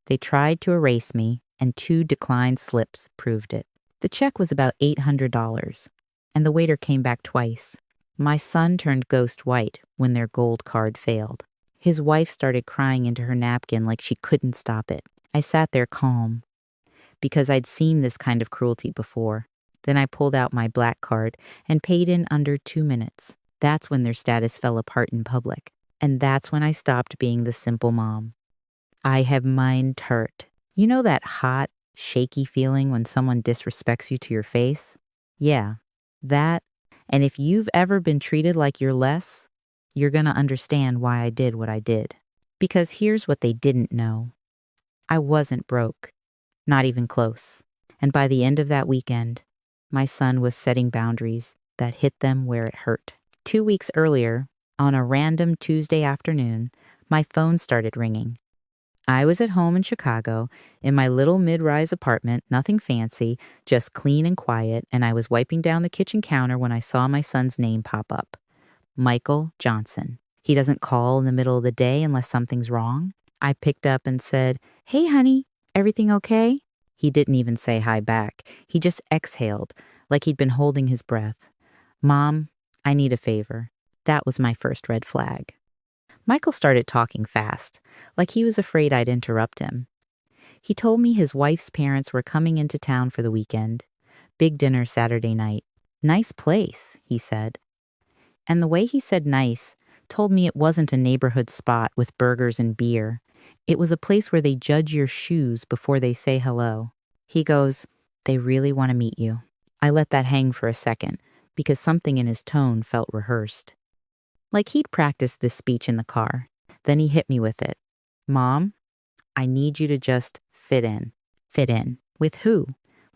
They tried to erase me, and 2 declined slips proved it. The check was about $800, and the waiter came back twice. My son turned ghost white when their gold card failed. His wife started crying into her napkin like she couldn't stop it. I sat there calm, because I'd seen this kind of cruelty before. Then I pulled out my black card and paid in under 2 minutes. That's when their status fell apart in public. And that's when I stopped being the simple mom. I have mind hurt. You know that hot, shaky feeling when someone disrespects you to your face? Yeah, that. And if you've ever been treated like you're less, you're going to understand why I did what I did. Because here's what they didn't know. I wasn't broke. Not even close. And by the end of that weekend, my son was setting boundaries that hit them where it hurt. 2 weeks earlier, on a random Tuesday afternoon, my phone started ringing. I was at home in Chicago, in my little mid-rise apartment, nothing fancy, just clean and quiet, and I was wiping down the kitchen counter when I saw my son's name pop up. Michael Johnson. He doesn't call in the middle of the day unless something's wrong. I picked up and said, "Hey, honey, everything okay?" He didn't even say hi back. He just exhaled, like he'd been holding his breath. "Mom, I need a favor." That was my first red flag. Michael started talking fast, like he was afraid I'd interrupt him. He told me his wife's parents were coming into town for the weekend. Big dinner Saturday night. Nice place, he said. And the way he said nice told me it wasn't a neighborhood spot with burgers and beer. It was a place where they judge your shoes before they say hello. He goes, "They really want to meet you." I let that hang for a second because something in his tone felt rehearsed. Like he'd practiced this speech in the car. Then he hit me with it. "Mom, I need you to just fit in." Fit in? With who?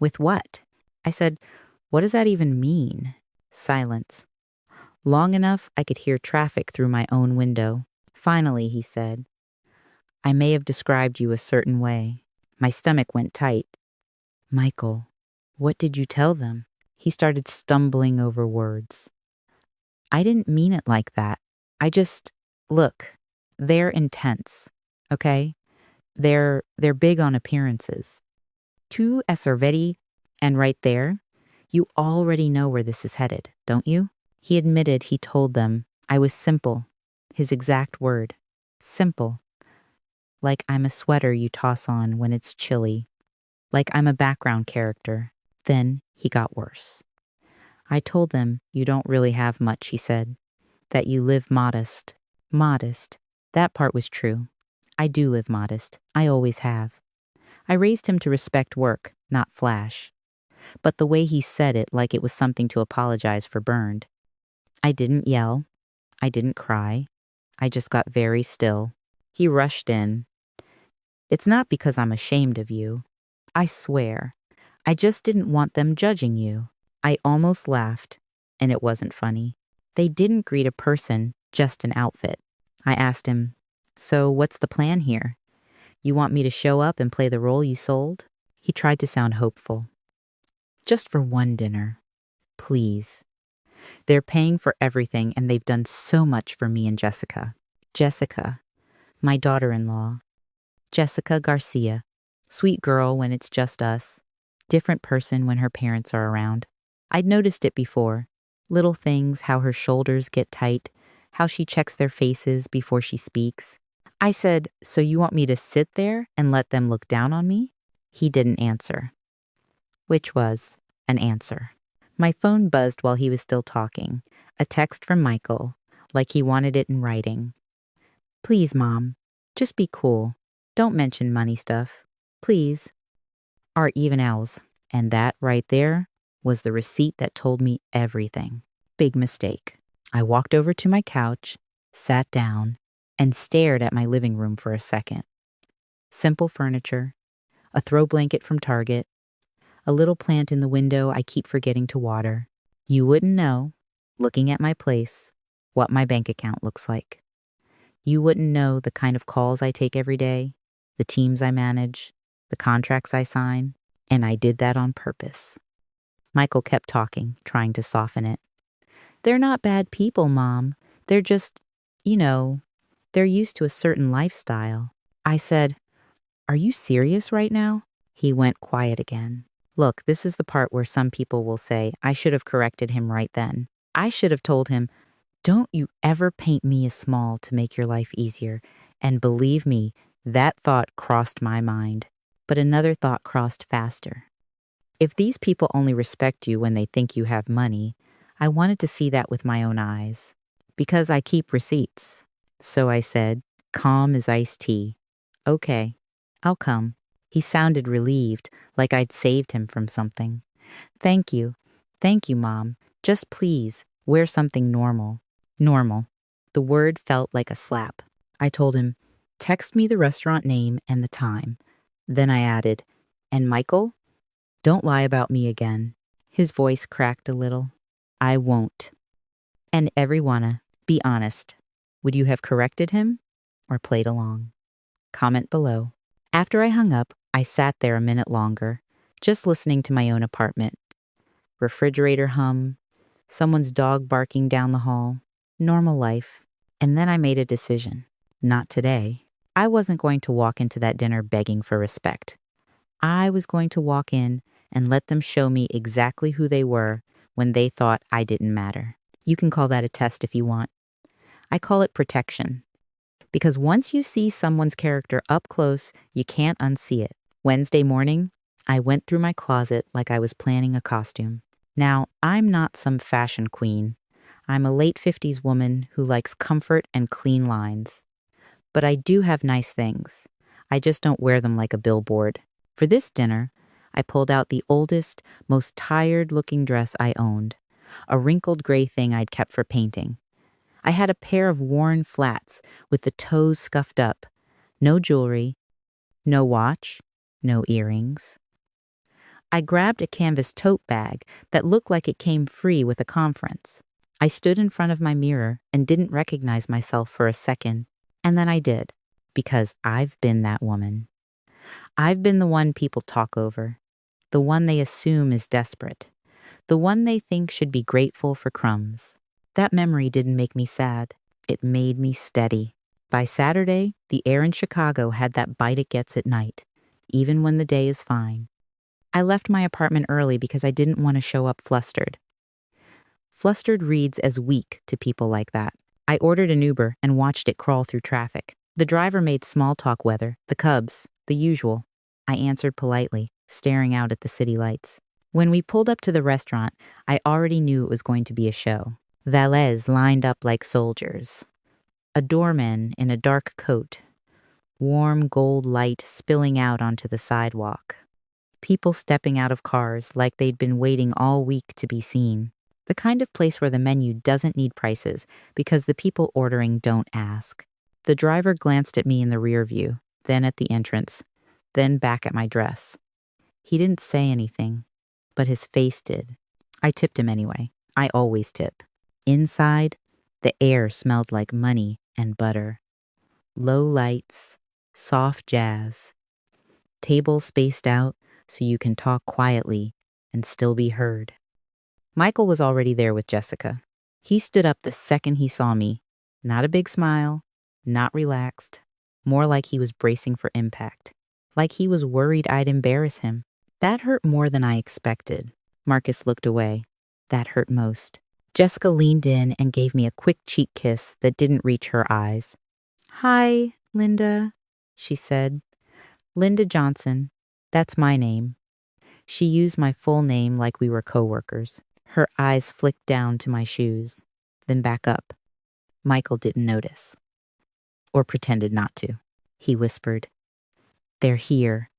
With what? I said, "What does that even mean?" Silence. Long enough I could hear traffic through my own window. Finally, he said, "I may have described you a certain way." My stomach went tight. "Michael, what did you tell them?" He started stumbling over words. "I didn't mean it like that. Look, they're intense, okay? They're big on appearances. Tu essere vedi, and right there, you already know where this is headed, don't you?" He admitted he told them I was simple, his exact word, simple. Like I'm a sweater you toss on when it's chilly. Like I'm a background character. Then he got worse. I told them you don't really have much, he said. That you live modest. Modest. That part was true. I do live modest. I always have. I raised him to respect work, not flash. But the way he said it like it was something to apologize for burned. I didn't yell. I didn't cry. I just got very still. He rushed in. "It's not because I'm ashamed of you. I swear. I just didn't want them judging you." I almost laughed, and it wasn't funny. They didn't greet a person, just an outfit. I asked him, "So what's the plan here? You want me to show up and play the role you sold?" He tried to sound hopeful. "Just for one dinner. Please. They're paying for everything, and they've done so much for me and Jessica." Jessica, my daughter-in-law. Jessica Garcia. Sweet girl when it's just us. Different person when her parents are around. I'd noticed it before. Little things, how her shoulders get tight, how she checks their faces before she speaks. I said, "So you want me to sit there and let them look down on me?" He didn't answer. Which was an answer. My phone buzzed while he was still talking. A text from Michael, like he wanted it in writing. "Please, Mom, just be cool. Don't mention money stuff. Please." Our even L's. And that right there was the receipt that told me everything. Big mistake. I walked over to my couch, sat down, and stared at my living room for a second. Simple furniture, a throw blanket from Target, a little plant in the window I keep forgetting to water. You wouldn't know, looking at my place, what my bank account looks like. You wouldn't know the kind of calls I take every day, the teams I manage, the contracts I sign, and I did that on purpose. Michael kept talking, trying to soften it. "They're not bad people, Mom. They're just, they're used to a certain lifestyle." I said, Are you serious right now? He went quiet again. Look, this is the part where some people will say, I should have corrected him right then. I should have told him, don't you ever paint me as small to make your life easier. And believe me, that thought crossed my mind. But another thought crossed faster. If these people only respect you when they think you have money, I wanted to see that with my own eyes. Because I keep receipts. So I said, calm as iced tea. Okay, I'll come. He sounded relieved, like I'd saved him from something. Thank you. Thank you, Mom. Just please, wear something normal. Normal. The word felt like a slap. I told him, text me the restaurant name and the time. Then I added, and Michael? Don't lie about me again. His voice cracked a little. I won't. And everyone, be honest. Would you have corrected him or played along? Comment below. After I hung up, I sat there a minute longer, just listening to my own apartment. Refrigerator hum, someone's dog barking down the hall, normal life. And then I made a decision. Not today. I wasn't going to walk into that dinner begging for respect. I was going to walk in and let them show me exactly who they were when they thought I didn't matter. You can call that a test if you want. I call it protection. Because once you see someone's character up close, you can't unsee it. Wednesday morning, I went through my closet like I was planning a costume. Now, I'm not some fashion queen. I'm a late 50s woman who likes comfort and clean lines. But I do have nice things. I just don't wear them like a billboard. For this dinner, I pulled out the oldest, most tired-looking dress I owned, a wrinkled gray thing I'd kept for painting. I had a pair of worn flats with the toes scuffed up, no jewelry, no watch, no earrings. I grabbed a canvas tote bag that looked like it came free with a conference. I stood in front of my mirror and didn't recognize myself for a second, and then I did, because I've been that woman. I've been the one people talk over, the one they assume is desperate, the one they think should be grateful for crumbs. That memory didn't make me sad. It made me steady. By Saturday, the air in Chicago had that bite it gets at night, even when the day is fine. I left my apartment early because I didn't want to show up flustered. Flustered reads as weak to people like that. I ordered an Uber and watched it crawl through traffic. The driver made small talk weather, the Cubs, the usual. I answered politely, staring out at the city lights. When we pulled up to the restaurant, I already knew it was going to be a show. Valets lined up like soldiers. A doorman in a dark coat. Warm gold light spilling out onto the sidewalk. People stepping out of cars like they'd been waiting all week to be seen. The kind of place where the menu doesn't need prices because the people ordering don't ask. The driver glanced at me in the rear view, then at the entrance, then back at my dress. He didn't say anything, but his face did. I tipped him anyway. I always tip. Inside, the air smelled like money and butter. Low lights, soft jazz. Tables spaced out so you can talk quietly and still be heard. Michael was already there with Jessica. He stood up the second he saw me. Not a big smile, not relaxed, more like he was bracing for impact. Like he was worried I'd embarrass him. That hurt more than I expected. Marcus looked away. That hurt most. Jessica leaned in and gave me a quick cheek kiss that didn't reach her eyes. Hi, Linda, she said. Linda Johnson. That's my name. She used my full name like we were coworkers. Her eyes flicked down to my shoes, then back up. Michael didn't notice. Or pretended not to. He whispered, They're here,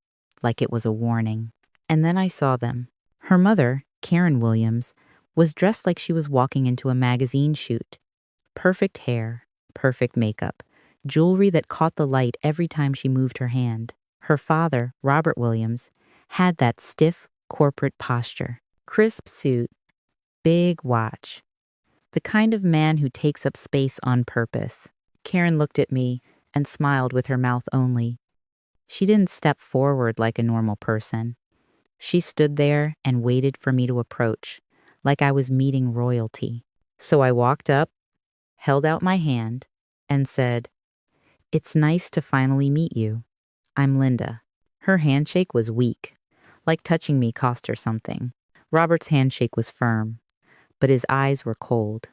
like it was a warning. And then I saw them. Her mother, Karen Williams, was dressed like she was walking into a magazine shoot. Perfect hair, perfect makeup, jewelry that caught the light every time she moved her hand. Her father, Robert Williams, had that stiff corporate posture. Crisp suit, big watch. The kind of man who takes up space on purpose. Karen looked at me and smiled with her mouth only. She didn't step forward like a normal person. She stood there and waited for me to approach, like I was meeting royalty. So I walked up, held out my hand, and said, It's nice to finally meet you. I'm Linda. Her handshake was weak, like touching me cost her something. Robert's handshake was firm, but his eyes were cold.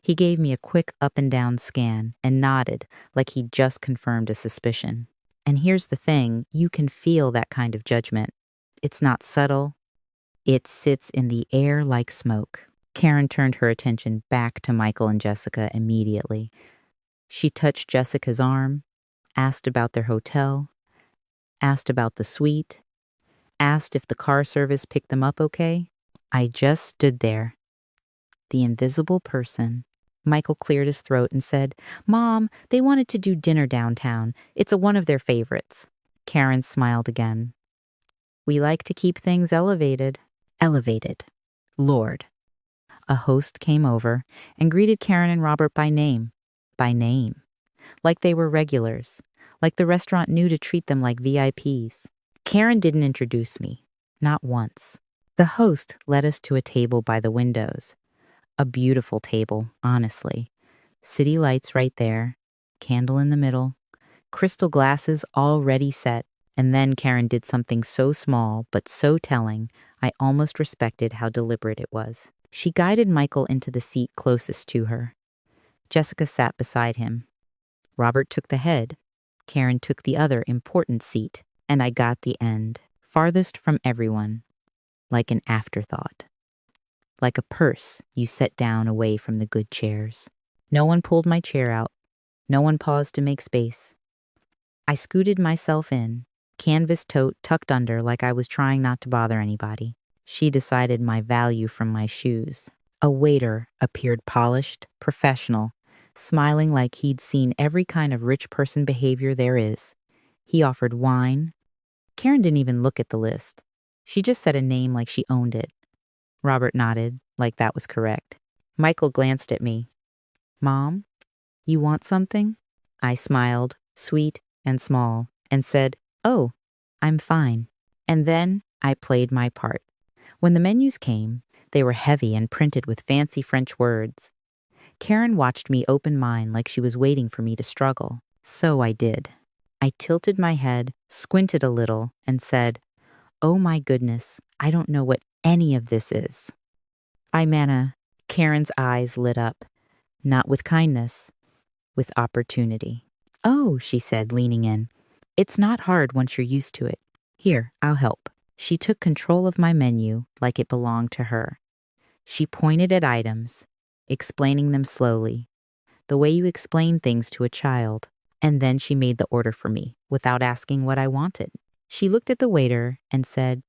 He gave me a quick up and down scan and nodded like he'd just confirmed a suspicion. And here's the thing, you can feel that kind of judgment. It's not subtle. It sits in the air like smoke. Karen turned her attention back to Michael and Jessica immediately. She touched Jessica's arm, asked about their hotel, asked about the suite, asked if the car service picked them up okay. I just stood there. The invisible person. Michael cleared his throat and said, "Mom, they wanted to do dinner downtown. It's one of their favorites." Karen smiled again. "We like to keep things elevated." Elevated. Lord. A host came over and greeted Karen and Robert by name. By name. Like they were regulars. Like the restaurant knew to treat them like VIPs. Karen didn't introduce me. Not once. The host led us to a table by the windows. A beautiful table, honestly. City lights right there. Candle in the middle. Crystal glasses all ready set. And then Karen did something so small but so telling, I almost respected how deliberate it was. She guided Michael into the seat closest to her. Jessica sat beside him. Robert took the head. Karen took the other important seat. And I got the end, farthest from everyone, like an afterthought. Like a purse you set down away from the good chairs. No one pulled my chair out. No one paused to make space. I scooted myself in, canvas tote tucked under like I was trying not to bother anybody. She decided my value from my shoes. A waiter appeared polished, professional, smiling like he'd seen every kind of rich person behavior there is. He offered wine. Karen didn't even look at the list. She just said a name like she owned it. Robert nodded, like that was correct. Michael glanced at me. "Mom, you want something?" I smiled, sweet and small, and said, "Oh, I'm fine." And then I played my part. When the menus came, they were heavy and printed with fancy French words. Karen watched me open mine like she was waiting for me to struggle. So I did. I tilted my head, squinted a little, and said, "Oh my goodness, I don't know what any of this is." Imana, Karen's eyes lit up, not with kindness, with opportunity. "Oh," she said, leaning in. "It's not hard once you're used to it. Here, I'll help." She took control of my menu like it belonged to her. She pointed at items, explaining them slowly, the way you explain things to a child. And then she made the order for me, without asking what I wanted. She looked at the waiter and said,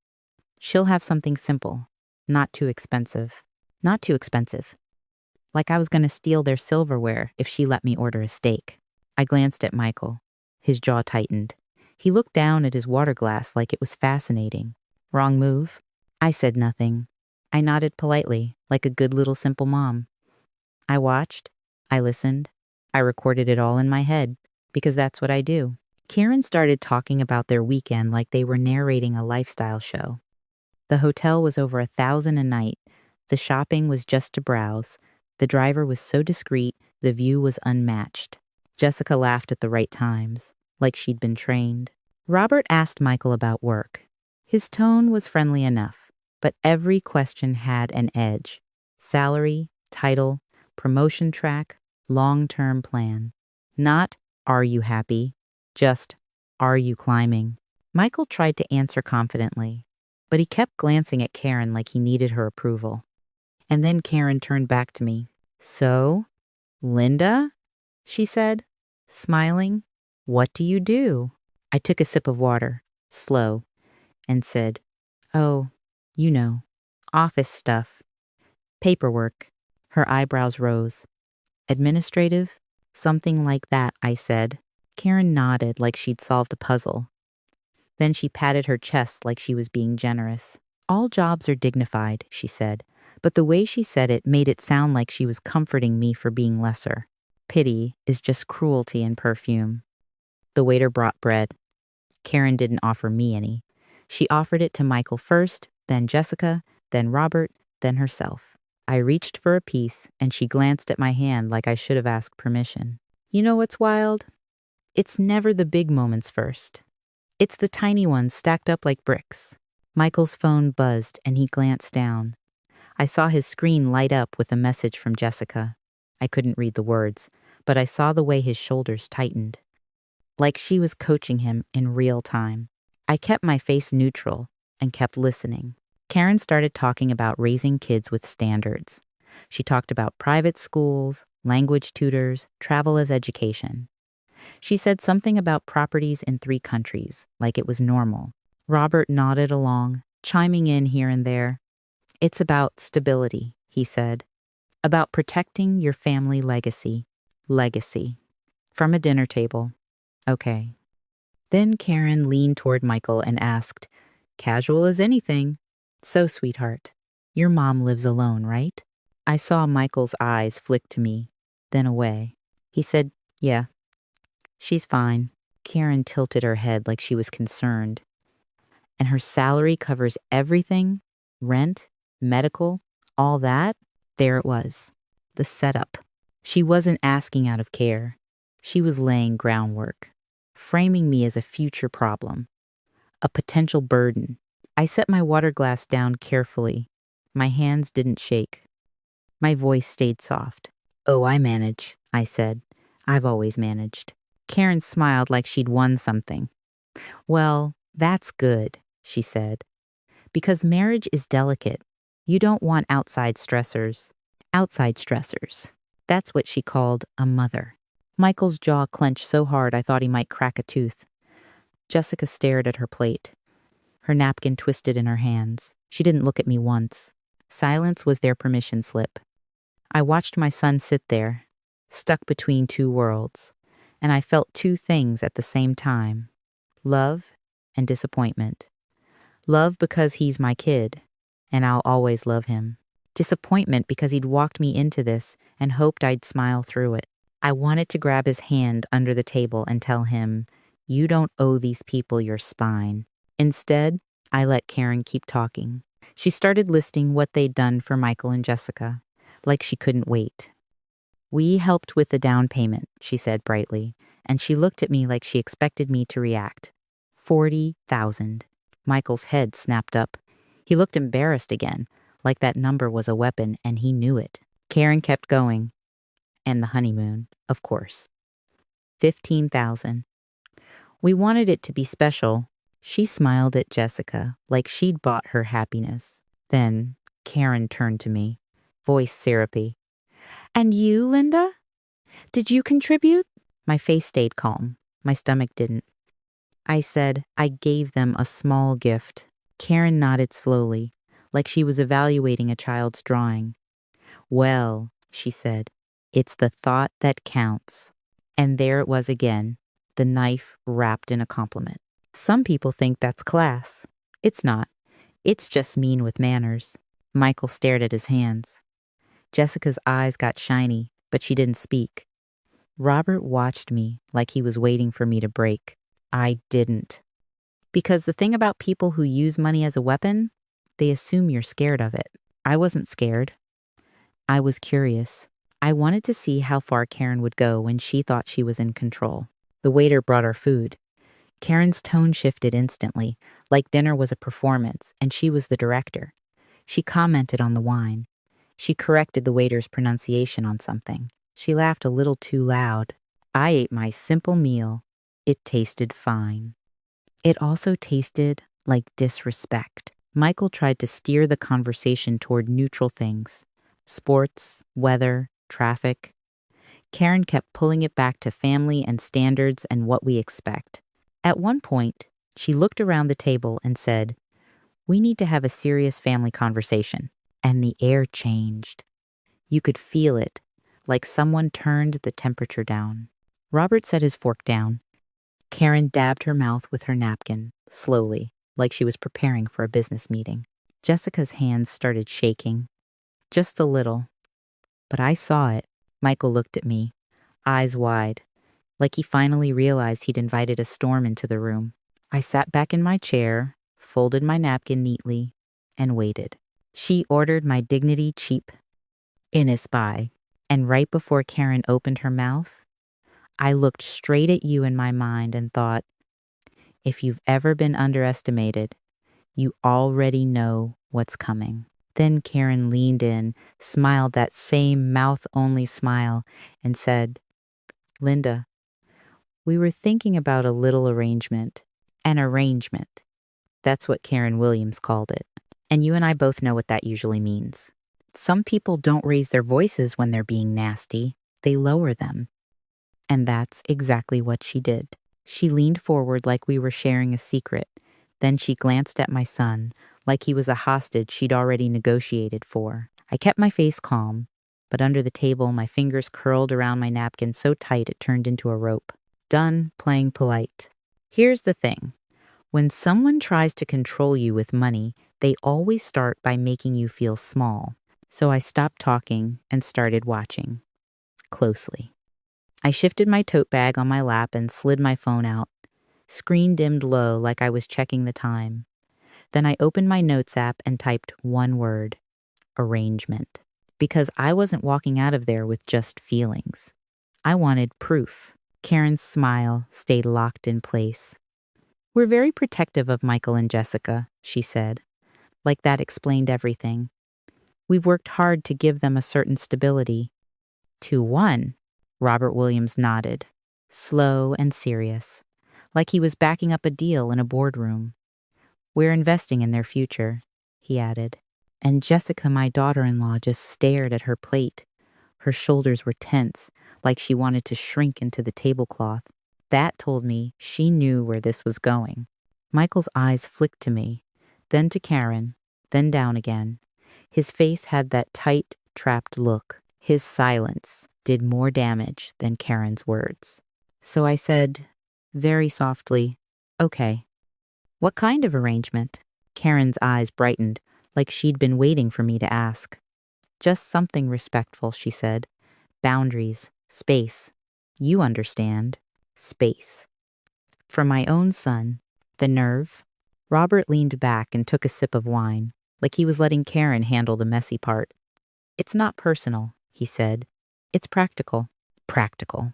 "She'll have something simple, not too expensive." Not too expensive. Like I was going to steal their silverware if she let me order a steak. I glanced at Michael. His jaw tightened. He looked down at his water glass like it was fascinating. Wrong move? I said nothing. I nodded politely, like a good little simple mom. I watched. I listened. I recorded it all in my head, because that's what I do. Karen started talking about their weekend like they were narrating a lifestyle show. The hotel was over $1,000 a night. The shopping was just to browse. The driver was so discreet, the view was unmatched. Jessica laughed at the right times, like she'd been trained. Robert asked Michael about work. His tone was friendly enough, but every question had an edge. Salary, title, promotion track, long-term plan. Not, "Are you happy?" Just, "Are you climbing?" Michael tried to answer confidently, but he kept glancing at Karen like he needed her approval. And then Karen turned back to me. "So, Linda," she said, smiling, "what do you do?" I took a sip of water, slow, and said, "Oh, you know, office stuff, paperwork." Her eyebrows rose. "Administrative? Something like that," I said. Karen nodded like she'd solved a puzzle. Then she patted her chest like she was being generous. "All jobs are dignified," she said, but the way she said it made it sound like she was comforting me for being lesser. Pity is just cruelty in perfume. The waiter brought bread. Karen didn't offer me any. She offered it to Michael first, then Jessica, then Robert, then herself. I reached for a piece, and she glanced at my hand like I should have asked permission. You know what's wild? It's never the big moments first. It's the tiny ones stacked up like bricks. Michael's phone buzzed and he glanced down. I saw his screen light up with a message from Jessica. I couldn't read the words, but I saw the way his shoulders tightened, like she was coaching him in real time. I kept my face neutral and kept listening. Karen started talking about raising kids with standards. She talked about private schools, language tutors, travel as education. She said something about properties in 3 countries, like it was normal. Robert nodded along, chiming in here and there. It's about stability, he said. About protecting your family legacy. Legacy. From a dinner table. Okay. Then Karen leaned toward Michael and asked, casual as anything. So, sweetheart, your mom lives alone, right? I saw Michael's eyes flick to me, then away. He said, yeah. She's fine. Karen tilted her head like she was concerned. And her salary covers everything? Rent? Medical? All that? There it was. The setup. She wasn't asking out of care. She was laying groundwork, framing me as a future problem, a potential burden. I set my water glass down carefully. My hands didn't shake. My voice stayed soft. Oh, I manage, I said. I've always managed. Karen smiled like she'd won something. Well, that's good, she said. Because marriage is delicate. You don't want outside stressors. Outside stressors. That's what she called a mother. Michael's jaw clenched so hard I thought he might crack a tooth. Jessica stared at her plate. Her napkin twisted in her hands. She didn't look at me once. Silence was their permission slip. I watched my son sit there, stuck between 2 worlds, and I felt 2 things at the same time. Love and disappointment. Love because he's my kid, and I'll always love him. Disappointment because he'd walked me into this and hoped I'd smile through it. I wanted to grab his hand under the table and tell him, you don't owe these people your spine. Instead, I let Karen keep talking. She started listing what they'd done for Michael and Jessica, like she couldn't wait. We helped with the down payment, she said brightly, and she looked at me like she expected me to react. 40,000. Michael's head snapped up. He looked embarrassed again, like that number was a weapon and he knew it. Karen kept going. And the honeymoon, of course. 15,000. We wanted it to be special. She smiled at Jessica like she'd bought her happiness. Then Karen turned to me, voice syrupy. And you, Linda? Did you contribute? My face stayed calm. My stomach didn't. I said I gave them a small gift. Karen nodded slowly, like she was evaluating a child's drawing. Well, she said, it's the thought that counts. And there it was again, the knife wrapped in a compliment. Some people think that's class. It's not. It's just mean with manners. Michael stared at his hands. Jessica's eyes got shiny, but she didn't speak. Robert watched me like he was waiting for me to break. I didn't. Because the thing about people who use money as a weapon, they assume you're scared of it. I wasn't scared. I was curious. I wanted to see how far Karen would go when she thought she was in control. The waiter brought our food. Karen's tone shifted instantly, like dinner was a performance and she was the director. She commented on the wine. She corrected the waiter's pronunciation on something. She laughed a little too loud. I ate my simple meal. It tasted fine. It also tasted like disrespect. Michael tried to steer the conversation toward neutral things. Sports, weather, traffic. Karen kept pulling it back to family and standards and what we expect. At one point, she looked around the table and said, we need to have a serious family conversation. And the air changed. You could feel it, like someone turned the temperature down. Robert set his fork down. Karen dabbed her mouth with her napkin, slowly, like she was preparing for a business meeting. Jessica's hands started shaking. Just a little. But I saw it. Michael looked at me, eyes wide, like he finally realized he'd invited a storm into the room. I sat back in my chair, folded my napkin neatly, and waited. She ordered my dignity cheap, Innisby, and right before Karen opened her mouth, I looked straight at you in my mind and thought, If you've ever been underestimated, you already know what's coming. Then Karen leaned in, smiled that same mouth-only smile, and said, Linda, we were thinking about a little arrangement. An arrangement. That's what Karen Williams called it. And you and I both know what that usually means. Some people don't raise their voices when they're being nasty. They lower them. And that's exactly what she did. She leaned forward like we were sharing a secret. Then she glanced at my son, like he was a hostage she'd already negotiated for. I kept my face calm, but under the table, my fingers curled around my napkin so tight it turned into a rope. Done playing polite. Here's the thing. When someone tries to control you with money, they always start by making you feel small. So I stopped talking and started watching. Closely. I shifted my tote bag on my lap and slid my phone out. Screen dimmed low like I was checking the time. Then I opened my notes app and typed one word. Arrangement. Because I wasn't walking out of there with just feelings. I wanted proof. Karen's smile stayed locked in place. We're very protective of Michael and Jessica, she said. Like that explained everything. We've worked hard to give them a certain stability. 2-1, Robert Williams nodded, slow and serious, like he was backing up a deal in a boardroom. We're investing in their future, he added. And Jessica, my daughter-in-law, just stared at her plate. Her shoulders were tense, like she wanted to shrink into the tablecloth. That told me she knew where this was going. Michael's eyes flicked to me, then to Karen, then down again. His face had that tight, trapped look. His silence did more damage than Karen's words. So I said, very softly, okay. What kind of arrangement? Karen's eyes brightened, like she'd been waiting for me to ask. Just something respectful, she said. Boundaries, space. You understand. Space. For my own son, the nerve. Robert leaned back and took a sip of wine, like he was letting Karen handle the messy part. It's not personal, he said. It's practical. Practical.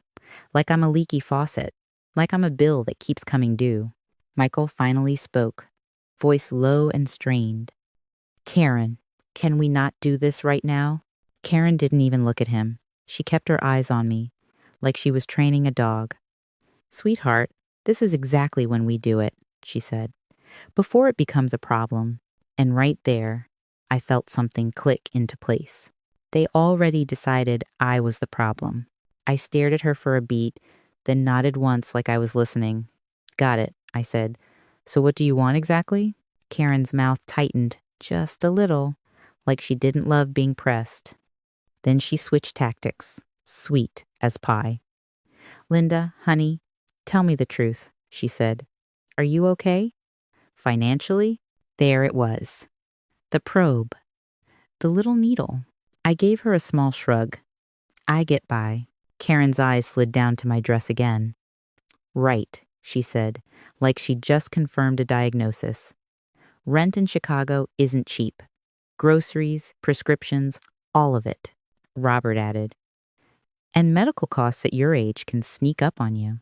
Like I'm a leaky faucet. Like I'm a bill that keeps coming due. Michael finally spoke, voice low and strained. Karen, can we not do this right now? Karen didn't even look at him. She kept her eyes on me, like she was training a dog. Sweetheart, this is exactly when we do it, she said, before it becomes a problem. And right there, I felt something click into place. They already decided I was the problem. I stared at her for a beat, then nodded once like I was listening. Got it, I said. So what do you want exactly? Karen's mouth tightened just a little, like she didn't love being pressed. Then she switched tactics, sweet as pie. Linda, honey, tell me the truth, she said. Are you okay? Financially? There it was. The probe. The little needle. I gave her a small shrug. I get by. Karen's eyes slid down to my dress again. Right, she said, like she'd just confirmed a diagnosis. Rent in Chicago isn't cheap. Groceries, prescriptions, all of it, Robert added. And medical costs at your age can sneak up on you.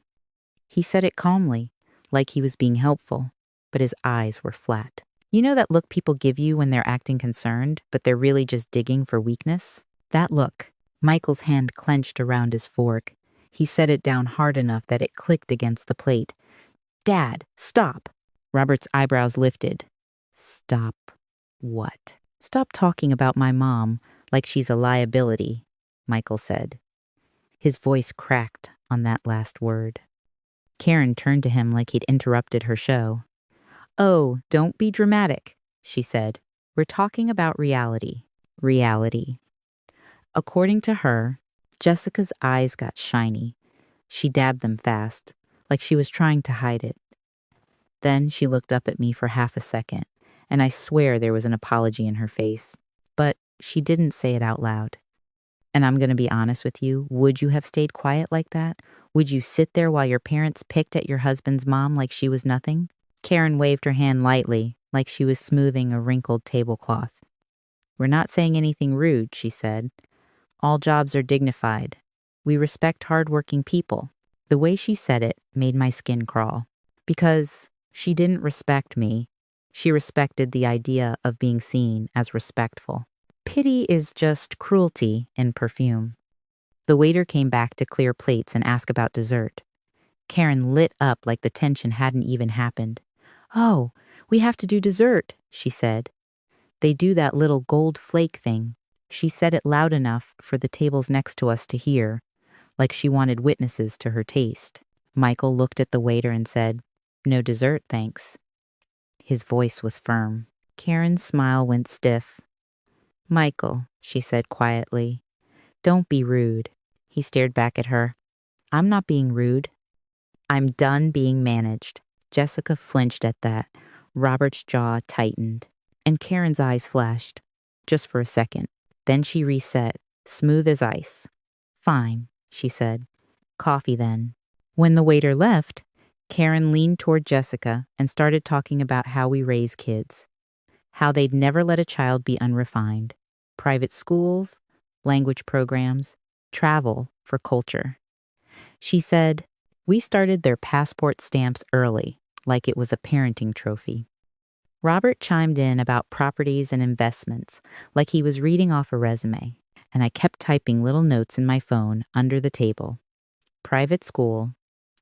He said it calmly, like he was being helpful, but his eyes were flat. You know that look people give you when they're acting concerned, but they're really just digging for weakness? That look. Michael's hand clenched around his fork. He set it down hard enough that it clicked against the plate. Dad, stop! Robert's eyebrows lifted. Stop what? Stop talking about my mom like she's a liability, Michael said. His voice cracked on that last word. Karen turned to him like he'd interrupted her show. Oh, don't be dramatic, she said. We're talking about reality. Reality. According to her, Jessica's eyes got shiny. She dabbed them fast, like she was trying to hide it. Then she looked up at me for half a second, and I swear there was an apology in her face. But she didn't say it out loud. And I'm going to be honest with you, would you have stayed quiet like that? Would you sit there while your parents picked at your husband's mom like she was nothing? Karen waved her hand lightly, like she was smoothing a wrinkled tablecloth. We're not saying anything rude, she said. All jobs are dignified. We respect hardworking people. The way she said it made my skin crawl. Because She didn't respect me. She respected the idea of being seen as respectful. Pity is just cruelty in perfume. The waiter came back to clear plates and ask about dessert. Karen lit up like the tension hadn't even happened. "Oh, we have to do dessert," she said. "They do that little gold flake thing." She said it loud enough for the tables next to us to hear, like she wanted witnesses to her taste. Michael looked at the waiter and said, "No dessert, thanks." His voice was firm. Karen's smile went stiff. "Michael," she said quietly, "don't be rude." He stared back at her. "I'm not being rude. I'm done being managed." Jessica flinched at that. Robert's jaw tightened, and Karen's eyes flashed, just for a second. Then she reset, smooth as ice. "Fine," she said. "Coffee then." When the waiter left, Karen leaned toward Jessica and started talking about how we raise kids, how they'd never let a child be unrefined. Private schools, language programs, travel for culture. She said, "We started their passport stamps early, like it was a parenting trophy." Robert chimed in about properties and investments, like he was reading off a resume, and I kept typing little notes in my phone under the table. Private school,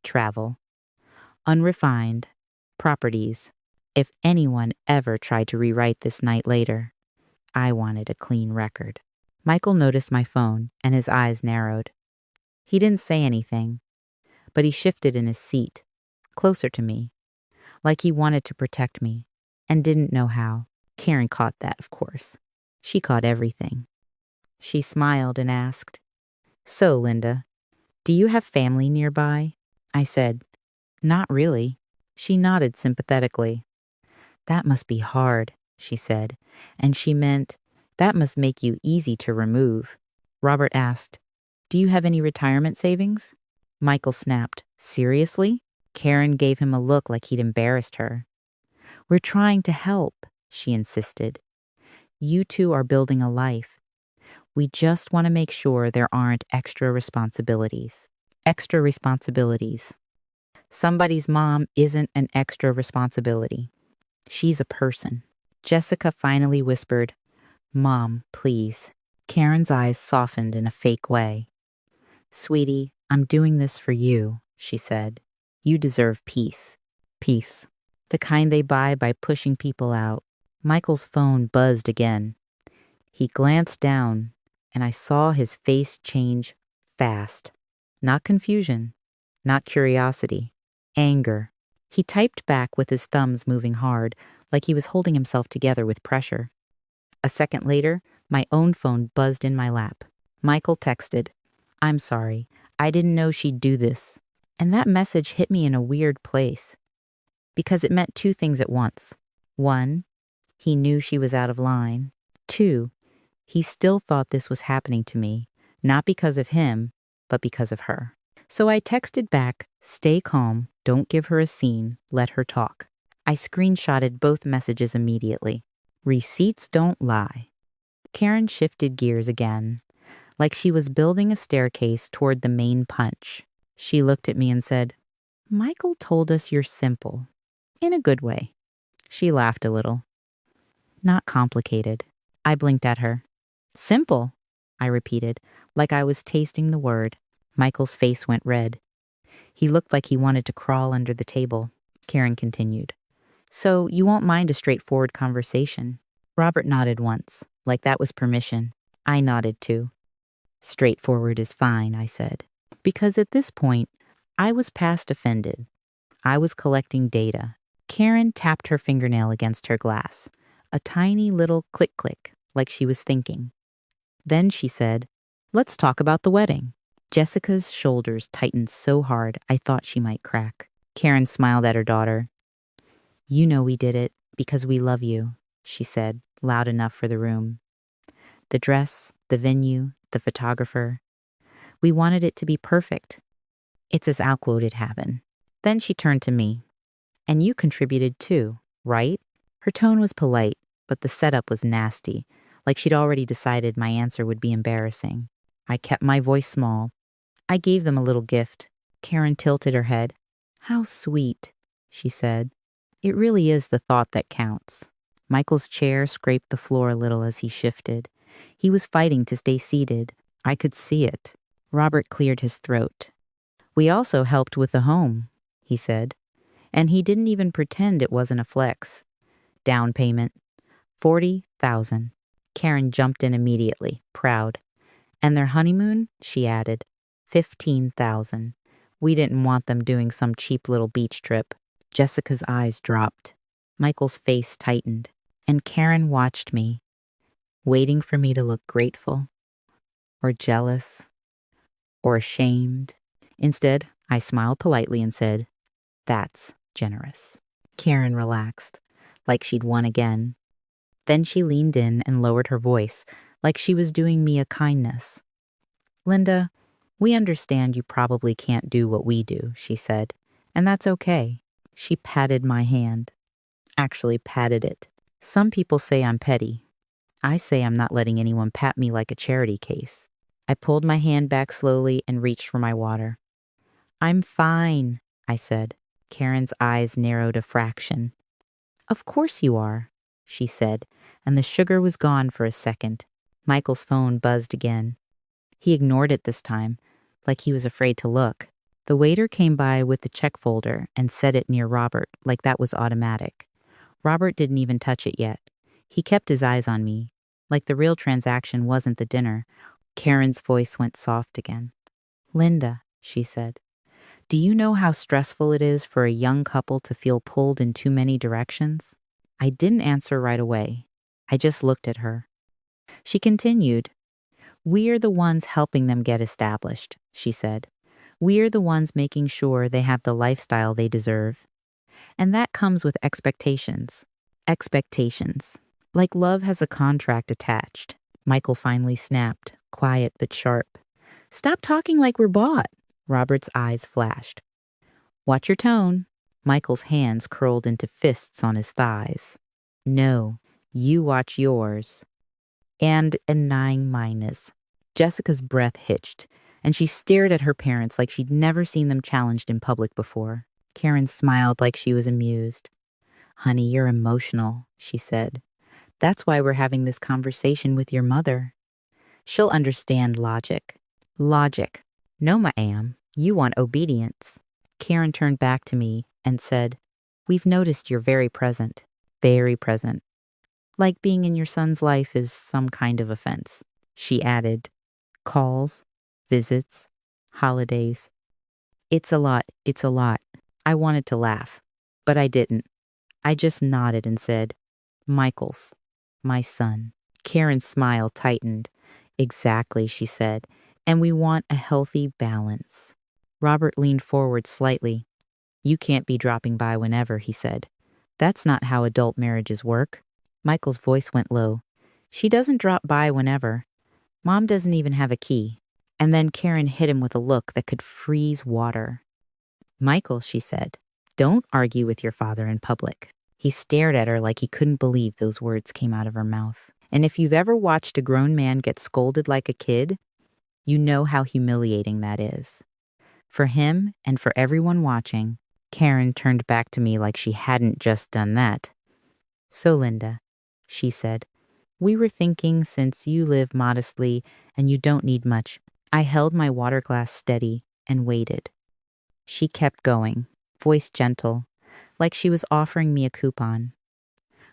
travel, unrefined, properties. If anyone ever tried to rewrite this night later, I wanted a clean record. Michael noticed my phone, and his eyes narrowed. He didn't say anything, but he shifted in his seat, closer to me, like he wanted to protect me, and didn't know how. Karen caught that, of course. She caught everything. She smiled and asked, "So, Linda, do you have family nearby?" I said, "Not really." She nodded sympathetically. "That must be hard," she said, and she meant, "That must make you easy to remove." Robert asked, "Do you have any retirement savings?" Michael snapped, "Seriously?" Karen gave him a look like he'd embarrassed her. "We're trying to help," she insisted. "You two are building a life. We just want to make sure there aren't extra responsibilities." Extra responsibilities. Somebody's mom isn't an extra responsibility. She's a person. Jessica finally whispered, "Mom, please." Karen's eyes softened in a fake way. "Sweetie, I'm doing this for you," she said. "You deserve peace. Peace. The kind they buy by pushing people out." Michael's phone buzzed again. He glanced down, and I saw his face change fast. Not confusion, not curiosity, anger. He typed back with his thumbs moving hard, like he was holding himself together with pressure. A second later, my own phone buzzed in my lap. Michael texted, "I'm sorry. I didn't know she'd do this." And that message hit me in a weird place, because it meant two things at once. One, he knew she was out of line. Two, he still thought this was happening to me, not because of him, but because of her. So I texted back, "Stay calm, don't give her a scene, let her talk." I screenshotted both messages immediately. Receipts don't lie. Karen shifted gears again, like she was building a staircase toward the main punch. She looked at me and said, "Michael told us you're simple. In a good way." She laughed a little. "Not complicated." I blinked at her. "Simple," I repeated, like I was tasting the word. Michael's face went red. He looked like he wanted to crawl under the table. Karen continued, "So you won't mind a straightforward conversation?" Robert nodded once, like that was permission. I nodded too. "Straightforward is fine," I said. Because at this point, I was past offended. I was collecting data. Karen tapped her fingernail against her glass. A tiny little click-click, like she was thinking. Then she said, "Let's talk about the wedding." Jessica's shoulders tightened so hard I thought she might crack. Karen smiled at her daughter. "You know we did it because we love you," she said, loud enough for the room. "The dress, the venue, the photographer. We wanted it to be perfect. It's as Al quoted Haven." Then she turned to me. "And you contributed too, right?" Her tone was polite, but the setup was nasty, like she'd already decided my answer would be embarrassing. I kept my voice small. "I gave them a little gift." Karen tilted her head. "How sweet," she said. It really is the thought that counts. Michael's chair scraped the floor a little as he shifted. He was fighting to stay seated. I could see it. Robert cleared his throat. We also helped with the home, he said. And he didn't even pretend it wasn't a flex. Down payment, $40,000. Karen jumped in immediately, proud. And their honeymoon, she added, $15,000. We didn't want them doing some cheap little beach trip. Jessica's eyes dropped. Michael's face tightened, and Karen watched me, waiting for me to look grateful, or jealous, or ashamed. Instead, I smiled politely and said, "That's generous." Karen relaxed, like she'd won again. Then she leaned in and lowered her voice, like she was doing me a kindness. "Linda, we understand you probably can't do what we do," she said, "and that's okay." She patted my hand. Actually patted it. Some people say I'm petty. I say I'm not letting anyone pat me like a charity case. I pulled my hand back slowly and reached for my water. "I'm fine," I said. Karen's eyes narrowed a fraction. "Of course you are," she said, and the sugar was gone for a second. Michael's phone buzzed again. He ignored it this time, like he was afraid to look. The waiter came by with the check folder and set it near Robert, like that was automatic. Robert didn't even touch it yet. He kept his eyes on me, like the real transaction wasn't the dinner. Karen's voice went soft again. "Linda," she said, "do you know how stressful it is for a young couple to feel pulled in too many directions?" I didn't answer right away. I just looked at her. She continued, "We're the ones helping them get established," she said. "We're the ones making sure they have the lifestyle they deserve. And that comes with expectations. Expectations. Like love has a contract attached." Michael finally snapped, quiet but sharp. "Stop talking like we're bought." Robert's eyes flashed. "Watch your tone." Michael's hands curled into fists on his thighs. "No, you watch yours." "And denying mine is." Jessica's breath hitched, and she stared at her parents like she'd never seen them challenged in public before. Karen smiled like she was amused. "Honey, you're emotional," she said. "That's why we're having this conversation with your mother. She'll understand logic." "Logic. No, ma'am. You want obedience." Karen turned back to me and said, "We've noticed you're very present. Very present. Like being in your son's life is some kind of offense." She added, "Calls, visits, holidays. It's a lot, it's a lot." I wanted to laugh, but I didn't. I just nodded and said, "Michael's, my son." Karen's smile tightened. "Exactly," she said, "and we want a healthy balance." Robert leaned forward slightly. "You can't be dropping by whenever," he said. "That's not how adult marriages work." Michael's voice went low. "She doesn't drop by whenever. Mom doesn't even have a key." And then Karen hit him with a look that could freeze water. "Michael," she said, "don't argue with your father in public." He stared at her like he couldn't believe those words came out of her mouth. And if you've ever watched a grown man get scolded like a kid, you know how humiliating that is. For him and for everyone watching, Karen turned back to me like she hadn't just done that. "So, Linda," she said, "we were thinking since you live modestly and you don't need much." I held my water glass steady and waited. She kept going, voice gentle, like she was offering me a coupon.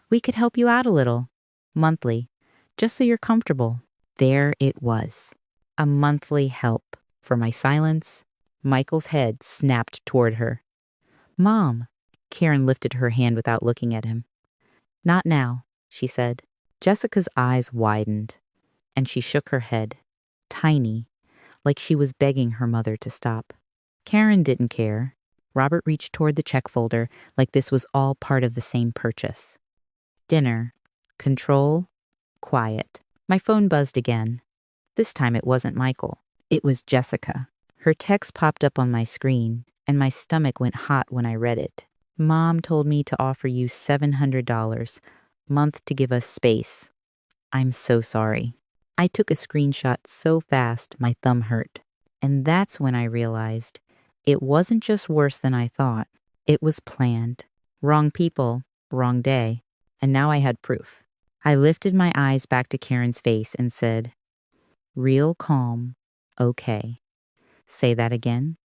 "We could help you out a little, monthly, just so you're comfortable." There it was, a monthly help. For my silence, Michael's head snapped toward her. "Mom," Karen lifted her hand without looking at him. "Not now," she said. Jessica's eyes widened, and she shook her head, tiny, like she was begging her mother to stop. Karen didn't care. Robert reached toward the check folder like this was all part of the same purchase. Dinner, control, quiet. My phone buzzed again. This time it wasn't Michael. It was Jessica. Her text popped up on my screen, and my stomach went hot when I read it. "Mom told me to offer you $700, month to give us space. I'm so sorry." I took a screenshot so fast my thumb hurt. And that's when I realized it wasn't just worse than I thought. It was planned. Wrong people, wrong day. And now I had proof. I lifted my eyes back to Karen's face and said, real calm, okay. Say that again.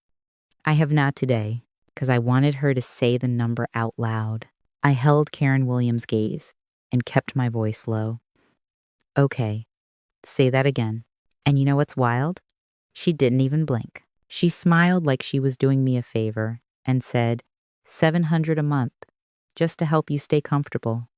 I have not today, because I wanted her to say the number out loud. I held Karen Williams' gaze and kept my voice low. Okay, say that again. And you know what's wild? She didn't even blink. She smiled like she was doing me a favor and said, $700 a month, just to help you stay comfortable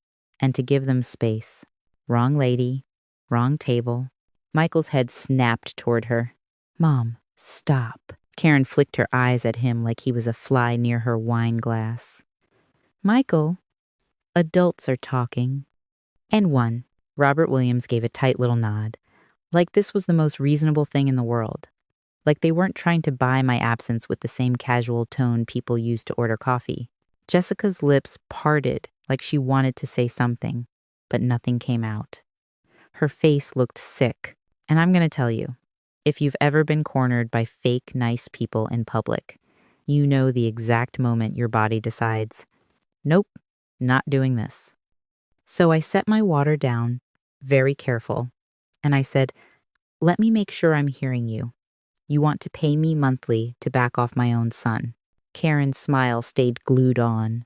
and to give them space. Wrong lady, wrong table. Michael's head snapped toward her. Mom, stop. Karen flicked her eyes at him like he was a fly near her wine glass. Michael, adults are talking. And one. Robert Williams gave a tight little nod, like this was the most reasonable thing in the world. Like they weren't trying to buy my absence with the same casual tone people use to order coffee. Jessica's lips parted like she wanted to say something, but nothing came out. Her face looked sick, and I'm going to tell you, if you've ever been cornered by fake nice people in public, you know the exact moment your body decides, nope, not doing this. So I set my water down, very careful, and I said, let me make sure I'm hearing you. You want to pay me monthly to back off my own son. Karen's smile stayed glued on.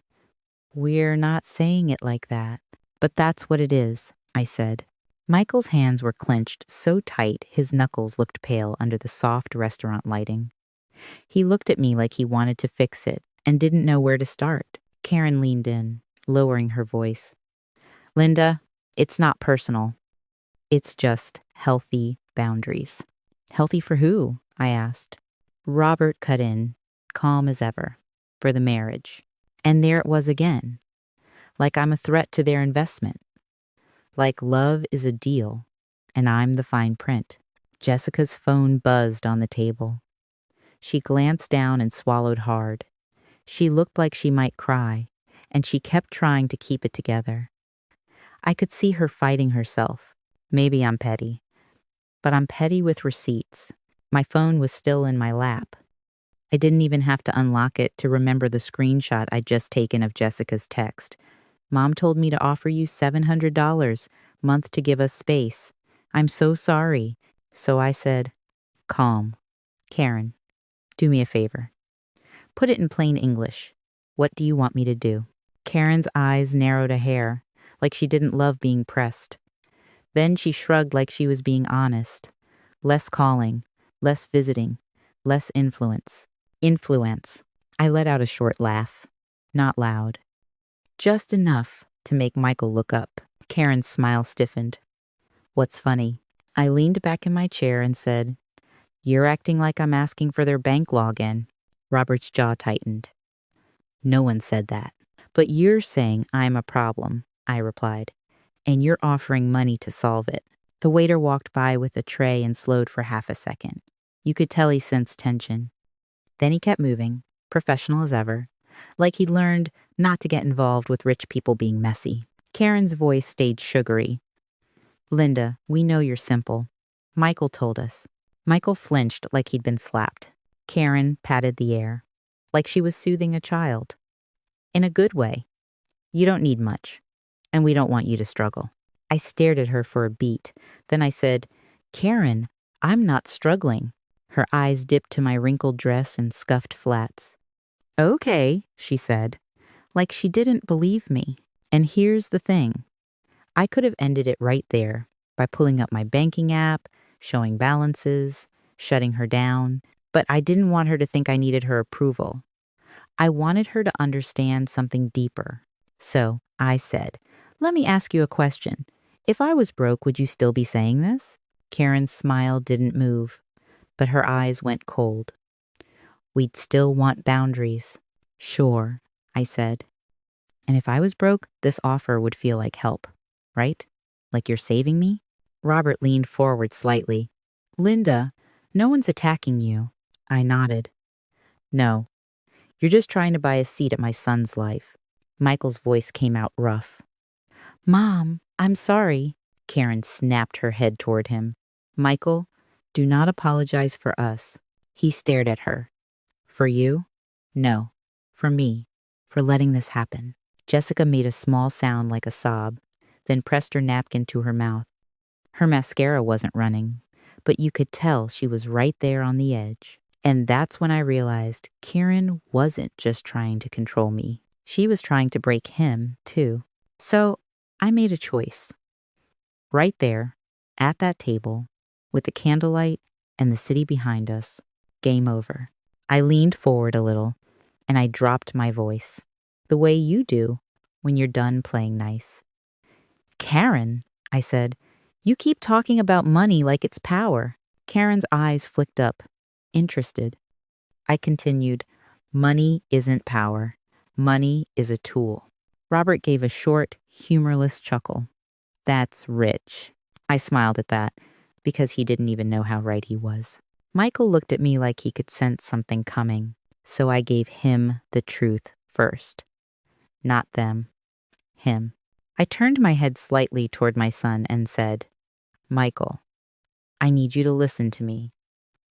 We're not saying it like that. But that's what it is, I said. Michael's hands were clenched so tight his knuckles looked pale under the soft restaurant lighting. He looked at me like he wanted to fix it and didn't know where to start. Karen leaned in, lowering her voice. Linda, it's not personal. It's just healthy boundaries. Healthy for who? I asked. Robert cut in, calm as ever, for the marriage. And there it was again. Like I'm a threat to their investment. Like love is a deal, and I'm the fine print. Jessica's phone buzzed on the table. She glanced down and swallowed hard. She looked like she might cry, and she kept trying to keep it together. I could see her fighting herself. Maybe I'm petty. But I'm petty with receipts. My phone was still in my lap. I didn't even have to unlock it to remember the screenshot I'd just taken of Jessica's text. Mom told me to offer you $700 month to give us space. I'm so sorry. So I said, calm. Karen, do me a favor. Put it in plain English. What do you want me to do? Karen's eyes narrowed a hair, like she didn't love being pressed. Then she shrugged like she was being honest. Less calling, less visiting, less influence. Influence. I let out a short laugh. Not loud. Just enough to make Michael look up. Karen's smile stiffened. What's funny? I leaned back in my chair and said, you're acting like I'm asking for their bank login. Robert's jaw tightened. No one said that. But you're saying I'm a problem, I replied. And you're offering money to solve it. The waiter walked by with a tray and slowed for half a second. You could tell he sensed tension. Then he kept moving, professional as ever, like he'd learned not to get involved with rich people being messy. Karen's voice stayed sugary. Linda, we know you're simple. Michael told us. Michael flinched like he'd been slapped. Karen patted the air, like she was soothing a child. In a good way. You don't need much, and we don't want you to struggle. I stared at her for a beat. Then I said, Karen, I'm not struggling. Her eyes dipped to my wrinkled dress and scuffed flats. Okay, she said, like she didn't believe me. And here's the thing. I could have ended it right there by pulling up my banking app, showing balances, shutting her down, but I didn't want her to think I needed her approval. I wanted her to understand something deeper. So I said, let me ask you a question. If I was broke, would you still be saying this? Karen's smile didn't move, but her eyes went cold. We'd still want boundaries. Sure, I said. And if I was broke, this offer would feel like help, right? Like you're saving me? Robert leaned forward slightly. Linda, no one's attacking you. I nodded. No, you're just trying to buy a seat at my son's life. Michael's voice came out rough. Mom, I'm sorry. Karen snapped her head toward him. Michael, do not apologize for us. He stared at her. For you? No. For me. For letting this happen. Jessica made a small sound like a sob, then pressed her napkin to her mouth. Her mascara wasn't running, but you could tell she was right there on the edge. And that's when I realized Karen wasn't just trying to control me. She was trying to break him, too. So I made a choice. Right there, at that table, with the candlelight and the city behind us, game over. I leaned forward a little, and I dropped my voice, the way you do when you're done playing nice. Karen, I said, you keep talking about money like it's power. Karen's eyes flicked up, interested. I continued, money isn't power. Money is a tool. Robert gave a short, humorless chuckle. That's rich. I smiled at that, because he didn't even know how right he was. Michael looked at me like he could sense something coming, so I gave him the truth first. Not them. Him. I turned my head slightly toward my son and said, Michael, I need you to listen to me.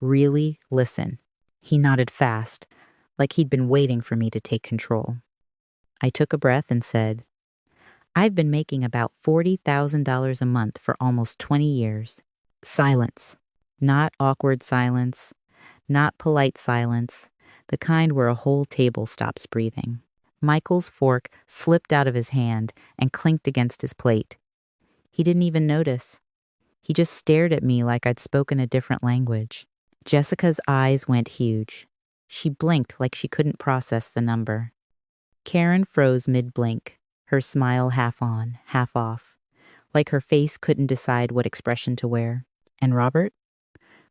Really listen. He nodded fast, like he'd been waiting for me to take control. I took a breath and said, I've been making about $40,000 a month for almost 20 years. Silence. Not awkward silence. Not polite silence. The kind where a whole table stops breathing. Michael's fork slipped out of his hand and clinked against his plate. He didn't even notice. He just stared at me like I'd spoken a different language. Jessica's eyes went huge. She blinked like she couldn't process the number. Karen froze mid-blink, her smile half on, half off, like her face couldn't decide what expression to wear. And Robert?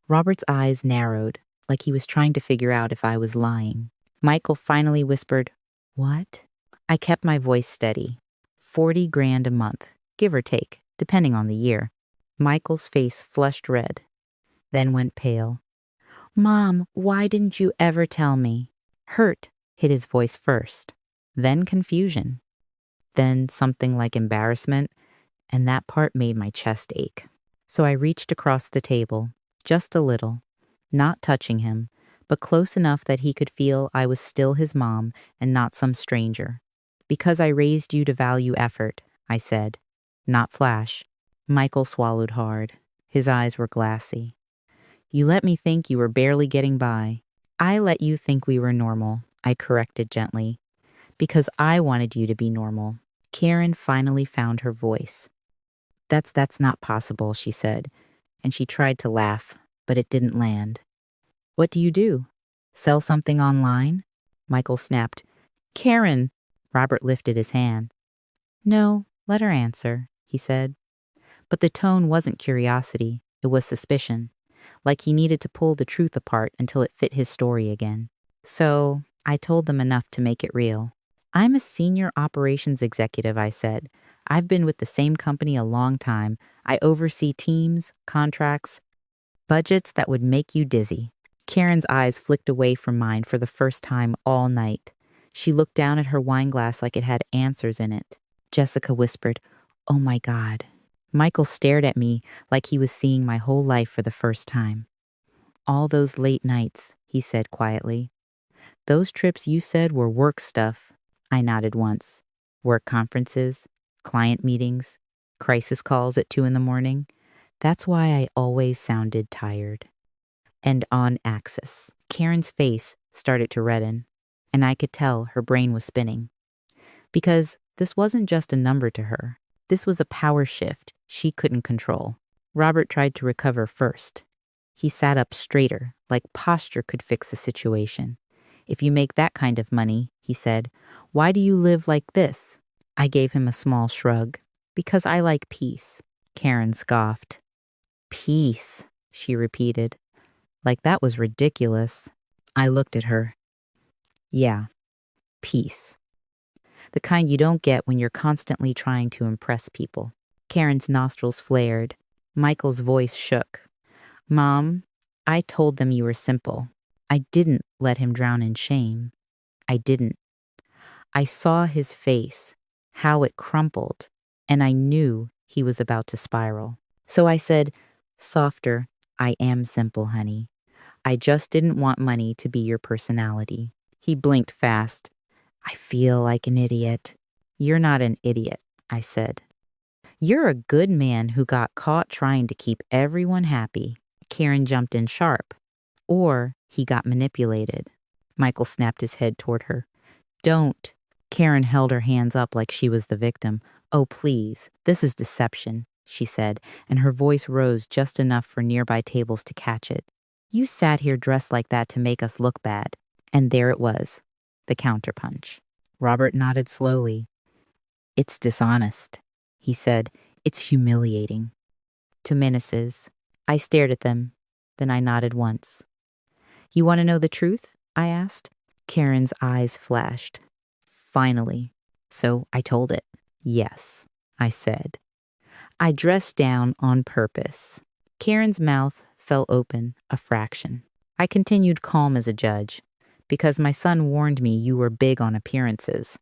Robert's eyes narrowed, like he was trying to figure out if I was lying. Michael finally whispered, What? I kept my voice steady. 40 grand a month, give or take, depending on the year. Michael's face flushed red, then went pale. Mom, why didn't you ever tell me? Hurt hit his voice first, then confusion, then something like embarrassment, and that part made my chest ache. So I reached across the table, just a little, not touching him, but close enough that he could feel I was still his mom and not some stranger. Because I raised you to value effort, I said, not flash. Michael swallowed hard. His eyes were glassy. You let me think you were barely getting by. I let you think we were normal, I corrected gently. Because I wanted you to be normal. Karen finally found her voice. That's not possible, she said, and she tried to laugh, but it didn't land. What do you do? Sell something online? Michael snapped. Karen! Robert lifted his hand. No, let her answer, he said. But the tone wasn't curiosity, it was suspicion, like he needed to pull the truth apart until it fit his story again. So I told them enough to make it real. I'm a senior operations executive, I said. I've been with the same company a long time. I oversee teams, contracts, budgets that would make you dizzy. Karen's eyes flicked away from mine for the first time all night. She looked down at her wine glass like it had answers in it. Jessica whispered, Oh my God. Michael stared at me like he was seeing my whole life for the first time. All those late nights, he said quietly. Those trips you said were work stuff. I nodded once. Work conferences, client meetings, crisis calls at 2 a.m. That's why I always sounded tired. And on axis. Karen's face started to redden, and I could tell her brain was spinning. Because this wasn't just a number to her. This was a power shift she couldn't control. Robert tried to recover first. He sat up straighter, like posture could fix the situation. If you make that kind of money, he said, why do you live like this? I gave him a small shrug. Because I like peace. Karen scoffed. Peace, she repeated. Like that was ridiculous. I looked at her. Yeah, peace. The kind you don't get when you're constantly trying to impress people. Karen's nostrils flared. Michael's voice shook. Mom, I told them you were simple. I didn't let him drown in shame. I didn't. I saw his face, how it crumpled, and I knew he was about to spiral. So I said, softer, I am simple, honey. I just didn't want money to be your personality. He blinked fast. I feel like an idiot. You're not an idiot, I said. You're a good man who got caught trying to keep everyone happy. Karen jumped in sharp. Or he got manipulated. Michael snapped his head toward her. Don't. Karen held her hands up like she was the victim. Oh, please, this is deception, she said, and her voice rose just enough for nearby tables to catch it. You sat here dressed like that to make us look bad. And there it was, the counterpunch. Robert nodded slowly. It's dishonest, he said. It's humiliating. To menaces. I stared at them. Then I nodded once. You want to know the truth? I asked. Karen's eyes flashed. Finally. So I told it. Yes, I said. I dressed down on purpose. Karen's mouth fell open a fraction. I continued calm as a judge, because my son warned me you were big on appearances,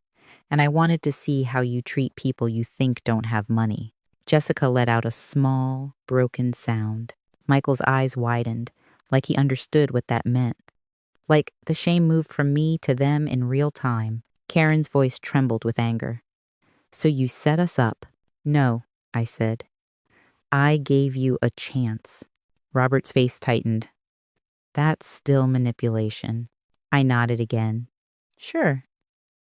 and I wanted to see how you treat people you think don't have money. Jessica let out a small, broken sound. Michael's eyes widened, like he understood what that meant. Like the shame moved from me to them in real time. Karen's voice trembled with anger. So you set us up? No, I said. I gave you a chance. Robert's face tightened. That's still manipulation. I nodded again. Sure.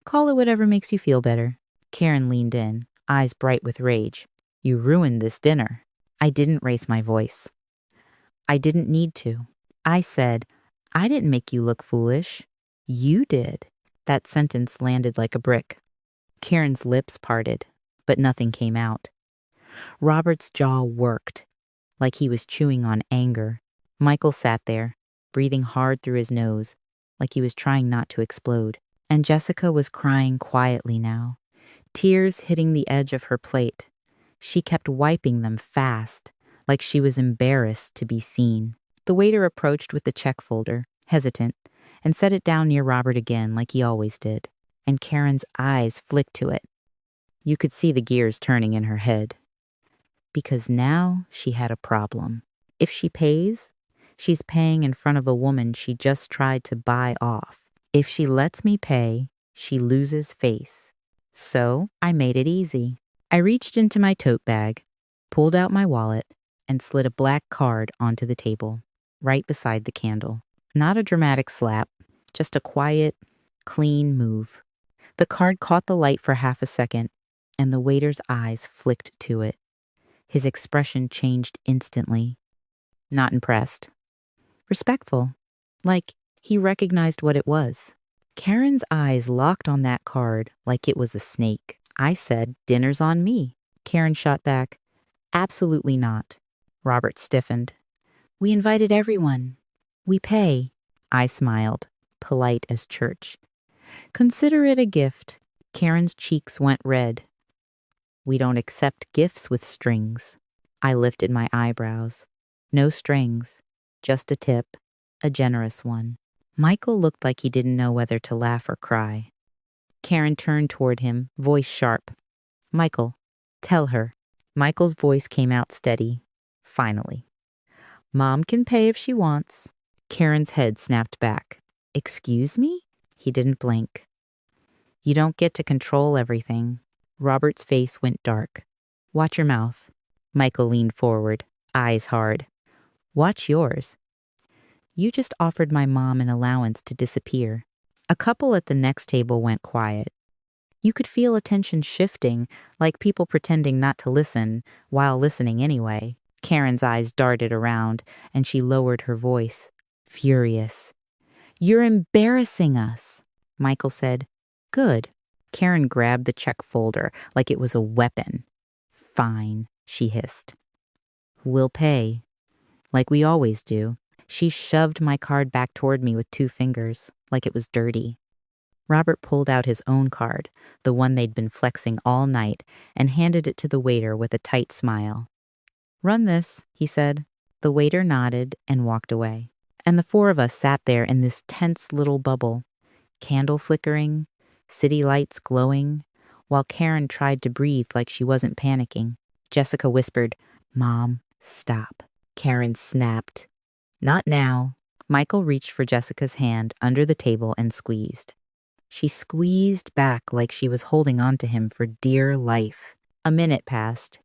Call it whatever makes you feel better. Karen leaned in, eyes bright with rage. You ruined this dinner. I didn't raise my voice. I didn't need to. I said, I didn't make you look foolish. You did. That sentence landed like a brick. Karen's lips parted, but nothing came out. Robert's jaw worked, like he was chewing on anger. Michael sat there, breathing hard through his nose, like he was trying not to explode. And Jessica was crying quietly now, tears hitting the edge of her plate. She kept wiping them fast, like she was embarrassed to be seen. The waiter approached with the check folder, hesitant, and set it down near Robert again like he always did. And Karen's eyes flicked to it. You could see the gears turning in her head. Because now she had a problem. If she pays, she's paying in front of a woman she just tried to buy off. If she lets me pay, she loses face. So I made it easy. I reached into my tote bag, pulled out my wallet, and slid a black card onto the table, right beside the candle. Not a dramatic slap, just a quiet, clean move. The card caught the light for half a second, and the waiter's eyes flicked to it. His expression changed instantly. Not impressed. Respectful. Like he recognized what it was. Karen's eyes locked on that card like it was a snake. I said, dinner's on me. Karen shot back, absolutely not. Robert stiffened. We invited everyone. We pay. I smiled, polite as church. Consider it a gift. Karen's cheeks went red. We don't accept gifts with strings. I lifted my eyebrows. No strings, just a tip, a generous one. Michael looked like he didn't know whether to laugh or cry. Karen turned toward him, voice sharp. Michael, tell her. Michael's voice came out steady. Finally. Mom can pay if she wants. Karen's head snapped back. Excuse me? He didn't blink. You don't get to control everything. Robert's face went dark. Watch your mouth. Michael leaned forward, eyes hard. Watch yours. You just offered my mom an allowance to disappear. A couple at the next table went quiet. You could feel attention shifting, like people pretending not to listen while listening anyway. Karen's eyes darted around, and she lowered her voice, furious. You're embarrassing us, Michael said. Good. Karen grabbed the check folder like it was a weapon. Fine, she hissed. We'll pay. Like we always do. She shoved my card back toward me with 2 fingers, like it was dirty. Robert pulled out his own card, the one they'd been flexing all night, and handed it to the waiter with a tight smile. Run this, he said. The waiter nodded and walked away. And the 4 of us sat there in this tense little bubble, candle flickering, city lights glowing, while Karen tried to breathe like she wasn't panicking. Jessica whispered, Mom, stop. Karen snapped. Not now. Michael reached for Jessica's hand under the table and squeezed. She squeezed back like she was holding on to him for dear life. A minute passed,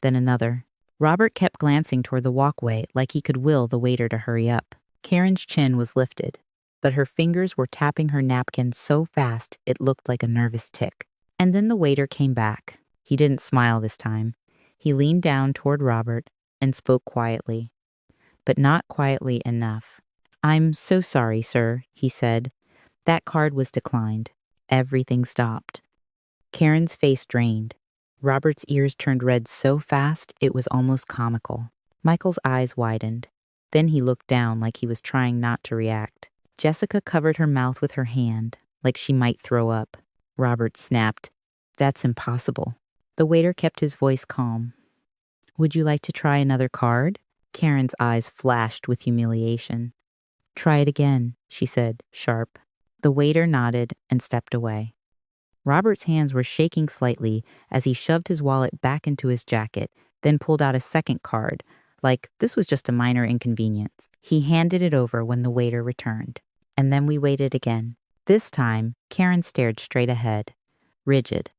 then another. Robert kept glancing toward the walkway like he could will the waiter to hurry up. Karen's chin was lifted, but her fingers were tapping her napkin so fast it looked like a nervous tick. And then the waiter came back. He didn't smile this time. He leaned down toward Robert and spoke quietly, but not quietly enough. "I'm so sorry, sir," he said. "That card was declined." Everything stopped. Karen's face drained. Robert's ears turned red so fast it was almost comical. Michael's eyes widened. Then he looked down like he was trying not to react. Jessica covered her mouth with her hand, like she might throw up. Robert snapped, "That's impossible." The waiter kept his voice calm. "Would you like to try another card?" Karen's eyes flashed with humiliation. "Try it again," she said, sharp. The waiter nodded and stepped away. Robert's hands were shaking slightly as he shoved his wallet back into his jacket, then pulled out a second card, like this was just a minor inconvenience. He handed it over when the waiter returned. And then we waited again. This time, Karen stared straight ahead, rigid.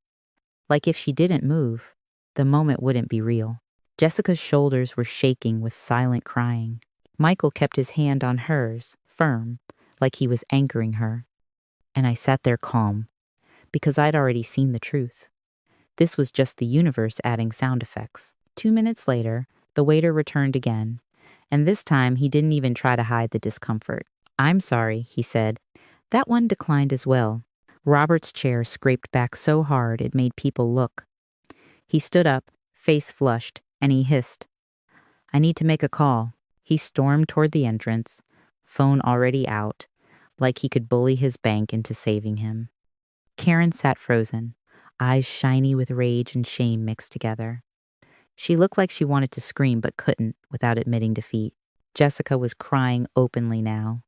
Like if she didn't move, the moment wouldn't be real. Jessica's shoulders were shaking with silent crying. Michael kept his hand on hers, firm, like he was anchoring her. And I sat there calm, because I'd already seen the truth. This was just the universe adding sound effects. 2 minutes later, the waiter returned again, and this time he didn't even try to hide the discomfort. "I'm sorry," he said. "That one declined as well." Robert's chair scraped back so hard it made people look. He stood up, face flushed, and he hissed, "I need to make a call." He stormed toward the entrance, phone already out, like he could bully his bank into saving him. Karen sat frozen, eyes shiny with rage and shame mixed together. She looked like she wanted to scream but couldn't without admitting defeat. Jessica was crying openly now.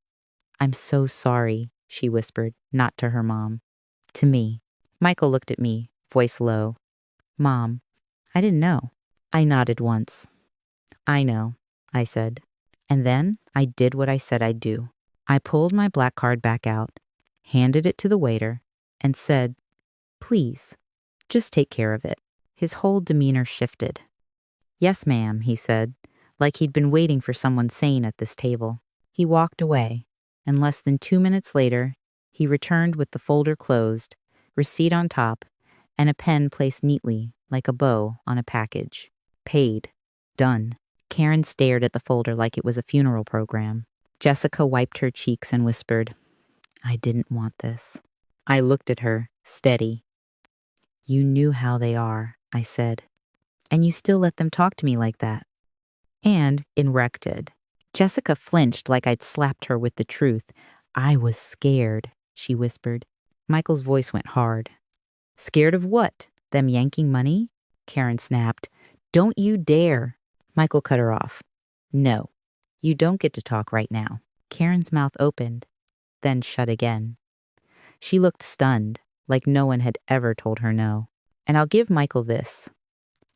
"I'm so sorry," she whispered, not to her mom. To me. Michael looked at me, voice low. "Mom, I didn't know." I nodded once. "I know," I said. And then I did what I said I'd do. I pulled my black card back out, handed it to the waiter, and said, "Please, just take care of it." His whole demeanor shifted. "Yes, ma'am," he said, like he'd been waiting for someone sane at this table. He walked away, and less than 2 minutes later, he returned with the folder closed, receipt on top, and a pen placed neatly, like a bow, on a package. Paid. Done. Karen stared at the folder like it was a funeral program. Jessica wiped her cheeks and whispered, "I didn't want this." I looked at her, steady. "You knew how they are," I said. "And you still let them talk to me like that." And erected. Jessica flinched like I'd slapped her with the truth. "I was scared," she whispered. Michael's voice went hard. "Scared of what? Them yanking money?" Karen snapped. "Don't you dare." Michael cut her off. "No, you don't get to talk right now." Karen's mouth opened, then shut again. She looked stunned, like no one had ever told her no. And I'll give Michael this.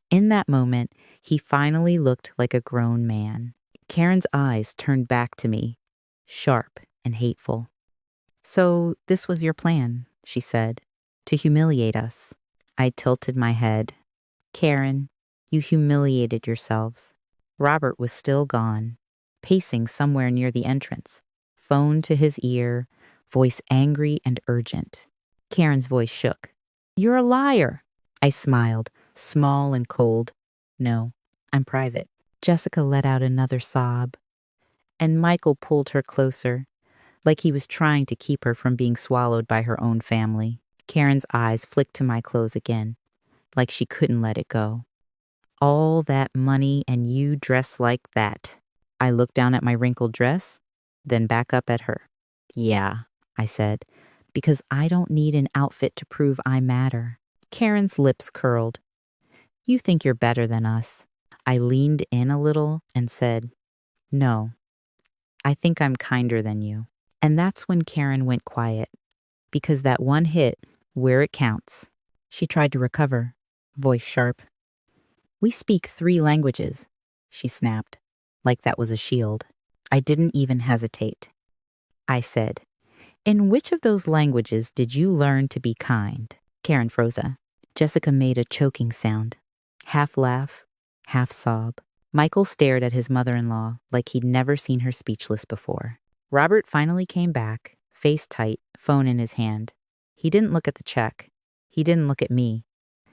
In that moment, he finally looked like a grown man. Karen's eyes turned back to me, sharp and hateful. "So this was your plan," she said, "to humiliate us." I tilted my head. "Karen, you humiliated yourselves." Robert was still gone, pacing somewhere near the entrance, phone to his ear, voice angry and urgent. Karen's voice shook. "You're a liar." I smiled, small and cold. "No, I'm private." Jessica let out another sob, and Michael pulled her closer, like he was trying to keep her from being swallowed by her own family. Karen's eyes flicked to my clothes again, like she couldn't let it go. "All that money and you dress like that." I looked down at my wrinkled dress, then back up at her. "Yeah," I said, "because I don't need an outfit to prove I matter." Karen's lips curled. "You think you're better than us." I leaned in a little and said, "No, I think I'm kinder than you." And that's when Karen went quiet, because that one hit, where it counts. She tried to recover, voice sharp. "We speak 3 languages," she snapped, like that was a shield. I didn't even hesitate. I said, In which of those languages did you learn to be kind? Karen froze. Jessica made a choking sound. Half laugh, half sob. Michael stared at his mother-in-law like he'd never seen her speechless before. Robert finally came back, face tight, phone in his hand. He didn't look at the check. He didn't look at me.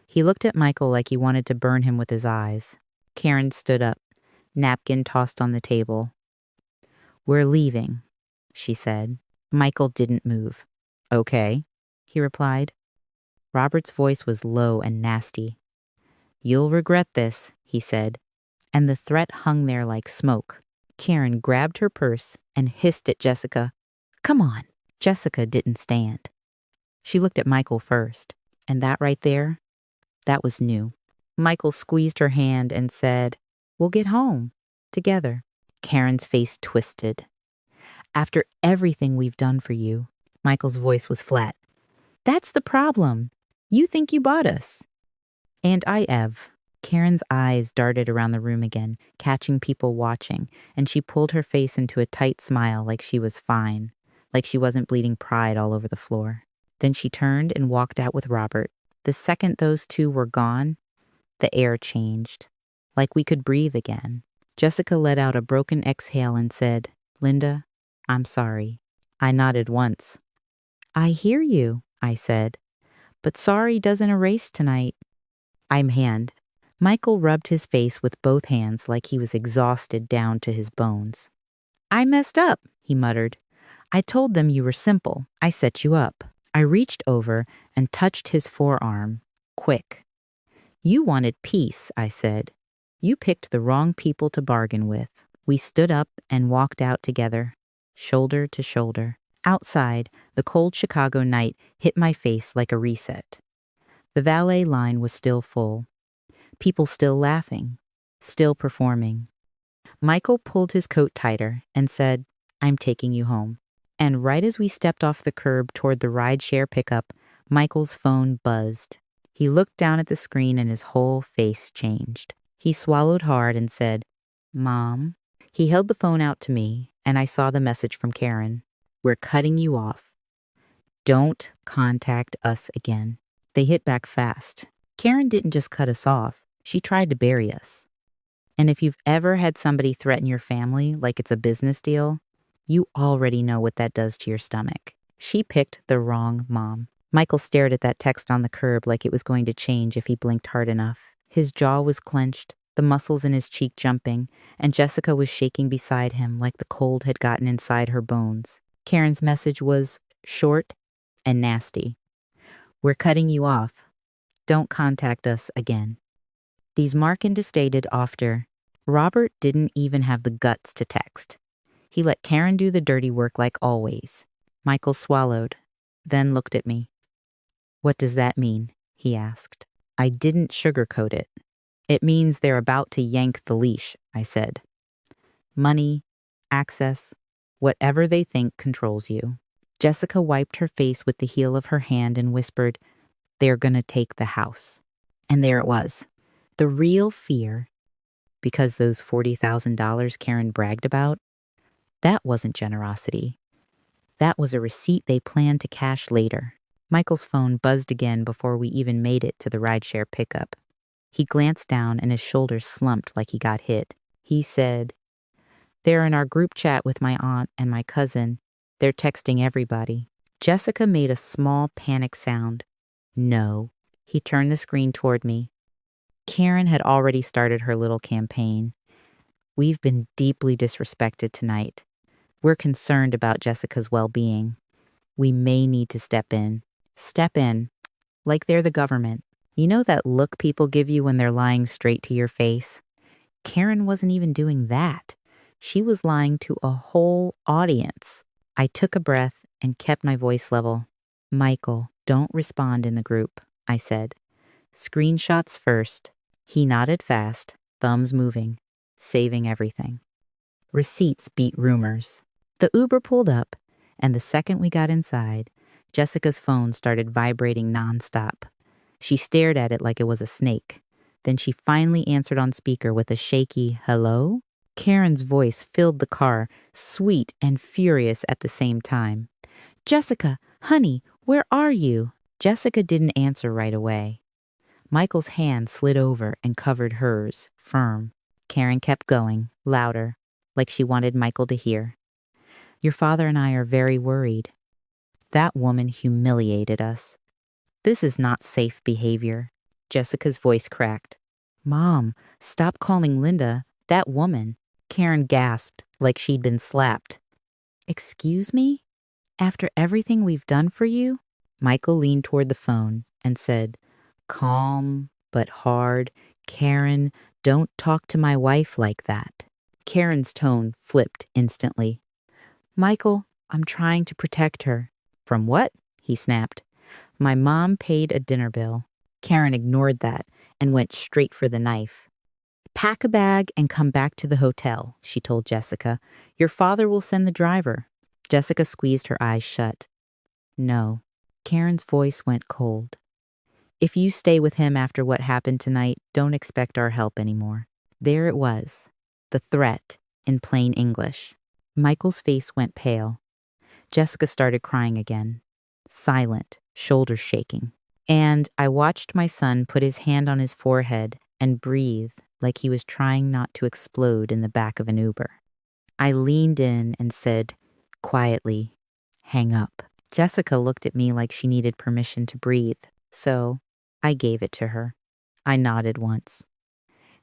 He looked at Michael like he wanted to burn him with his eyes. Karen stood up, napkin tossed on the table. "We're leaving," she said. Michael didn't move. "Okay," he replied. Robert's voice was low and nasty. "You'll regret this," he said, and the threat hung there like smoke. Karen grabbed her purse and hissed at Jessica. "Come on." Jessica didn't stand. She looked at Michael first, and that right there, that was new. Michael squeezed her hand and said, "We'll get home. Together." Karen's face twisted. "After everything we've done for you." Michael's voice was flat. "That's the problem. You think you bought us." "And I have." Karen's eyes darted around the room again, catching people watching, and she pulled her face into a tight smile like she was fine, like she wasn't bleeding pride all over the floor. Then she turned and walked out with Robert. The second those two were gone, the air changed, like we could breathe again. Jessica let out a broken exhale and said, "Linda, I'm sorry." I nodded once. "I hear you," I said, "but sorry doesn't erase tonight." I'm hand. Michael rubbed his face with both hands like he was exhausted down to his bones. "I messed up," he muttered. "I told them you were simple. I set you up." I reached over and touched his forearm, quick. "You wanted peace," I said. "You picked the wrong people to bargain with." We stood up and walked out together, shoulder to shoulder. Outside, the cold Chicago night hit my face like a reset. The valet line was still full. People still laughing, still performing. Michael pulled his coat tighter and said, "I'm taking you home." And right as we stepped off the curb toward the rideshare pickup, Michael's phone buzzed. He looked down at the screen and his whole face changed. He swallowed hard and said, "Mom." He held the phone out to me, and I saw the message from Karen. "We're cutting you off. Don't contact us again." They hit back fast. Karen didn't just cut us off. She tried to bury us. And if you've ever had somebody threaten your family like it's a business deal, you already know what that does to your stomach. She picked the wrong mom. Michael stared at that text on the curb like it was going to change if he blinked hard enough. His jaw was clenched, the muscles in his cheek jumping, and Jessica was shaking beside him like the cold had gotten inside her bones. Karen's message was short and nasty. "We're cutting you off. Don't contact us again." These Markanda stated after. Robert didn't even have the guts to text. He let Karen do the dirty work like always. Michael swallowed, then looked at me. "What does that mean?" he asked. I didn't sugarcoat it. "It means they're about to yank the leash," I said. "Money, access, whatever they think controls you." Jessica wiped her face with the heel of her hand and whispered, "They're gonna take the house." And there it was. The real fear, because those $40,000 Karen bragged about, that wasn't generosity. That was a receipt they planned to cash later. Michael's phone buzzed again before we even made it to the rideshare pickup. He glanced down and his shoulders slumped like he got hit. He said, "They're in our group chat with my aunt and my cousin. They're texting everybody." Jessica made a small panic sound. "No." He turned the screen toward me. Karen had already started her little campaign. "We've been deeply disrespected tonight. We're concerned about Jessica's well-being. We may need to step in. Step in, like they're the government. You know that look people give you when they're lying straight to your face? Karen wasn't even doing that. She was lying to a whole audience." I took a breath and kept my voice level. "Michael, don't respond in the group," I said. "Screenshots first." He nodded fast, thumbs moving, saving everything. Receipts beat rumors. The Uber pulled up, and the second we got inside, Jessica's phone started vibrating nonstop. She stared at it like it was a snake. Then she finally answered on speaker with a shaky hello. Karen's voice filled the car, sweet and furious at the same time. Jessica, honey, where are you? Jessica didn't answer right away. Michael's hand slid over and covered hers, firm. Karen kept going, louder, like she wanted Michael to hear. Your father and I are very worried. That woman humiliated us. This is not safe behavior. Jessica's voice cracked. Mom, stop calling Linda that woman. Karen gasped like she'd been slapped. Excuse me? After everything we've done for you? Michael leaned toward the phone and said, calm but hard, Karen, don't talk to my wife like that. Karen's tone flipped instantly. Michael, I'm trying to protect her. From what? He snapped. My mom paid a dinner bill. Karen ignored that and went straight for the knife. Pack a bag and come back to the hotel, she told Jessica. Your father will send the driver. Jessica squeezed her eyes shut. No. Karen's voice went cold. If you stay with him after what happened tonight, don't expect our help anymore. There it was, the threat, in plain English. Michael's face went pale. Jessica started crying again, silent, shoulders shaking. And I watched my son put his hand on his forehead and breathe like he was trying not to explode in the back of an Uber. I leaned in and said, quietly, hang up. Jessica looked at me like she needed permission to breathe, so I gave it to her. I nodded once.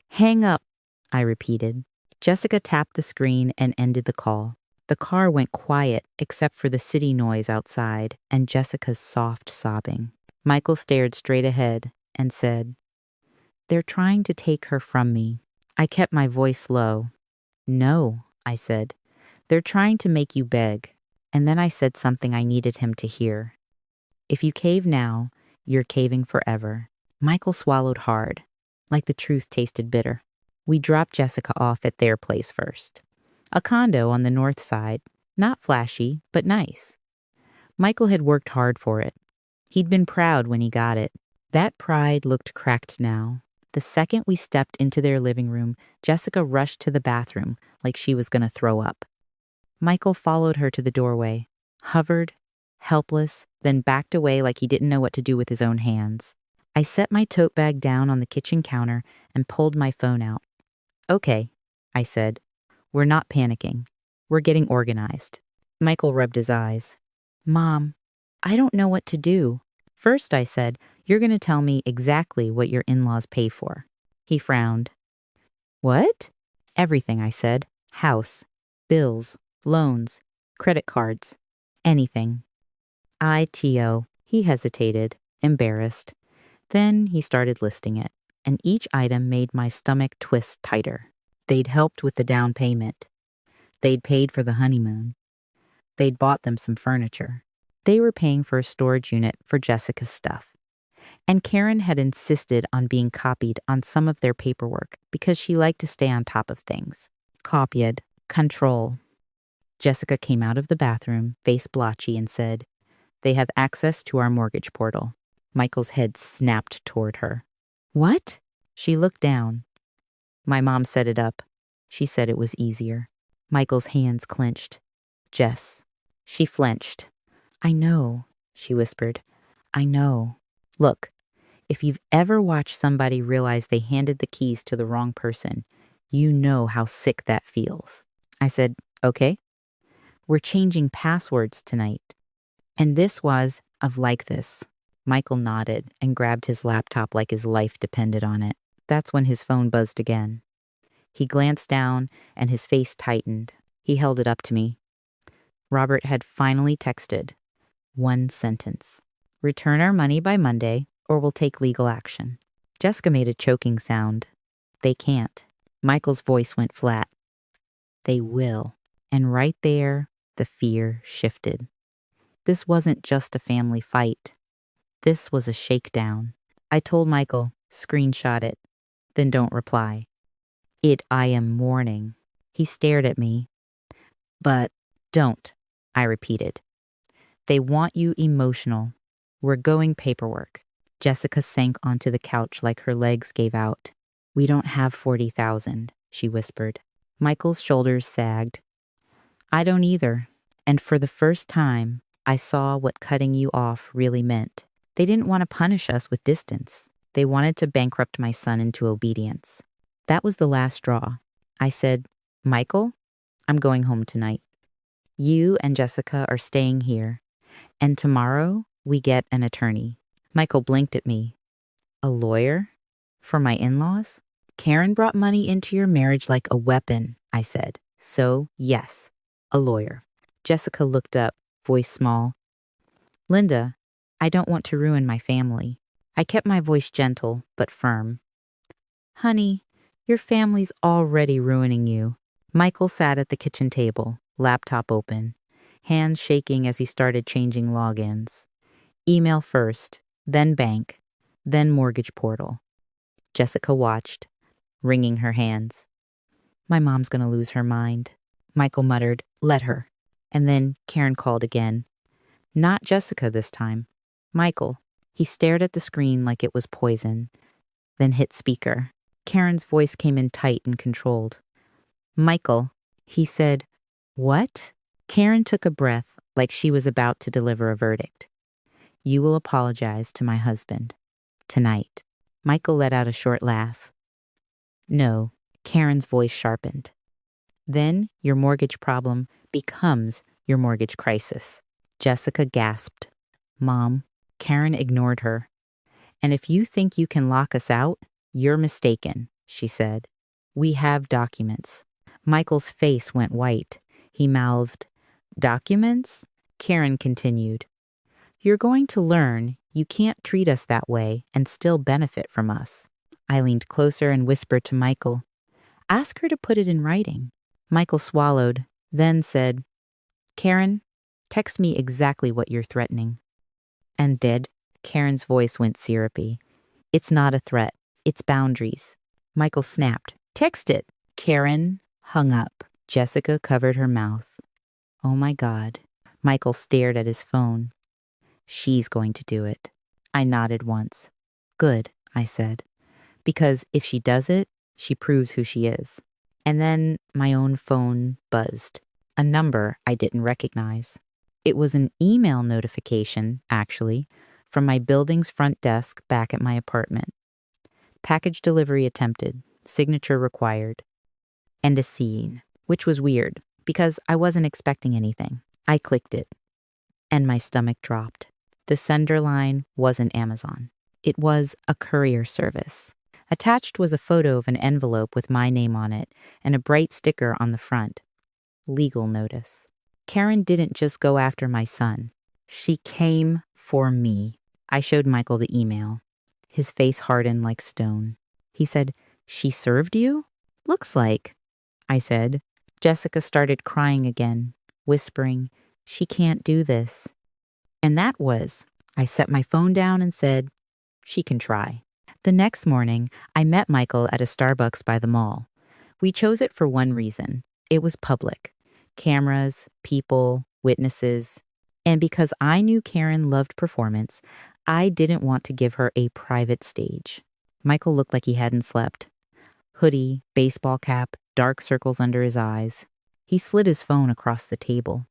Hang up, I repeated. Jessica tapped the screen and ended the call. The car went quiet except for the city noise outside and Jessica's soft sobbing. Michael stared straight ahead and said, they're trying to take her from me. I kept my voice low. No, I said. They're trying to make you beg. And then I said something I needed him to hear. If you cave now, you're caving forever. Michael swallowed hard, like the truth tasted bitter. We dropped Jessica off at their place first. A condo on the north side, not flashy, but nice. Michael had worked hard for it. He'd been proud when he got it. That pride looked cracked now. The second we stepped into their living room, Jessica rushed to the bathroom like she was going to throw up. Michael followed her to the doorway, hovered, helpless, then backed away like he didn't know what to do with his own hands. I set my tote bag down on the kitchen counter and pulled my phone out. Okay, I said. We're not panicking. We're getting organized. Michael rubbed his eyes. Mom, I don't know what to do. First, I said, you're going to tell me exactly what your in-laws pay for. He frowned. What? Everything, I said. House, bills, loans, credit cards, anything. ITO. He hesitated, embarrassed. Then he started listing it, and each item made my stomach twist tighter. They'd helped with the down payment. They'd paid for the honeymoon. They'd bought them some furniture. They were paying for a storage unit for Jessica's stuff. And Karen had insisted on being copied on some of their paperwork because she liked to stay on top of things. Copied. Control. Jessica came out of the bathroom, face blotchy, and said, they have access to our mortgage portal. Michael's head snapped toward her. What? She looked down. My mom set it up. She said it was easier. Michael's hands clenched. Jess. She flinched. I know, she whispered. I know. Look, if you've ever watched somebody realize they handed the keys to the wrong person, you know how sick that feels. I said, okay. We're changing passwords tonight. And this was of like this. Michael nodded and grabbed his laptop like his life depended on it. That's when his phone buzzed again. He glanced down and his face tightened. He held it up to me. Robert had finally texted. One sentence. Return our money by Monday or we'll take legal action. Jessica made a choking sound. They can't. Michael's voice went flat. They will. And right there, the fear shifted. This wasn't just a family fight. This was a shakedown. I told Michael, screenshot it, then don't reply. I am mourning. He stared at me. But don't, I repeated. They want you emotional. We're going paperwork. Jessica sank onto the couch like her legs gave out. We don't have 40,000, she whispered. Michael's shoulders sagged. I don't either. And for the first time, I saw what cutting you off really meant. They didn't want to punish us with distance. They wanted to bankrupt my son into obedience. That was the last straw. I said, Michael, I'm going home tonight. You and Jessica are staying here. And tomorrow we get an attorney. Michael blinked at me. A lawyer? For my in-laws? Karen brought money into your marriage like a weapon, I said. So, yes, a lawyer. Jessica looked up, voice small. Linda, I don't want to ruin my family. I kept my voice gentle, but firm. Honey, your family's already ruining you. Michael sat at the kitchen table, laptop open, hands shaking as he started changing logins. Email first, then bank, then mortgage portal. Jessica watched, wringing her hands. My mom's gonna lose her mind. Michael muttered, let her. And then Karen called again. Not Jessica this time. Michael. He stared at the screen like it was poison, then hit speaker. Karen's voice came in tight and controlled. Michael. He said, what? Karen took a breath like she was about to deliver a verdict. You will apologize to my husband. Tonight. Michael let out a short laugh. No. Karen's voice sharpened. Then your mortgage problem becomes your mortgage crisis. Jessica gasped. Mom, Karen ignored her. And if you think you can lock us out, you're mistaken, she said. We have documents. Michael's face went white. He mouthed, documents? Karen continued. You're going to learn you can't treat us that way and still benefit from us. I leaned closer and whispered to Michael, ask her to put it in writing. Michael swallowed, then said, Karen, text me exactly what you're threatening. And did. Karen's voice went syrupy. It's not a threat. It's boundaries. Michael snapped. Text it. Karen hung up. Jessica covered her mouth. Oh my God. Michael stared at his phone. She's going to do it. I nodded once. Good, I said. Because if she does it, she proves who she is. And then my own phone buzzed. A number I didn't recognize. It was an email notification, actually, from my building's front desk back at my apartment. Package delivery attempted. Signature required. And a scene, which was weird, because I wasn't expecting anything. I clicked it. And my stomach dropped. The sender line wasn't Amazon. It was a courier service. Attached was a photo of an envelope with my name on it and a bright sticker on the front. Legal notice. Karen didn't just go after my son. She came for me. I showed Michael the email. His face hardened like stone. He said, she served you? Looks like. I said. Jessica started crying again, whispering, she can't do this. And that was, I set my phone down and said, she can try. The next morning, I met Michael at a Starbucks by the mall. We chose it for one reason. It was public. Cameras, people, witnesses. And because I knew Karen loved performance, I didn't want to give her a private stage. Michael looked like he hadn't slept. Hoodie, baseball cap, dark circles under his eyes. He slid his phone across the table.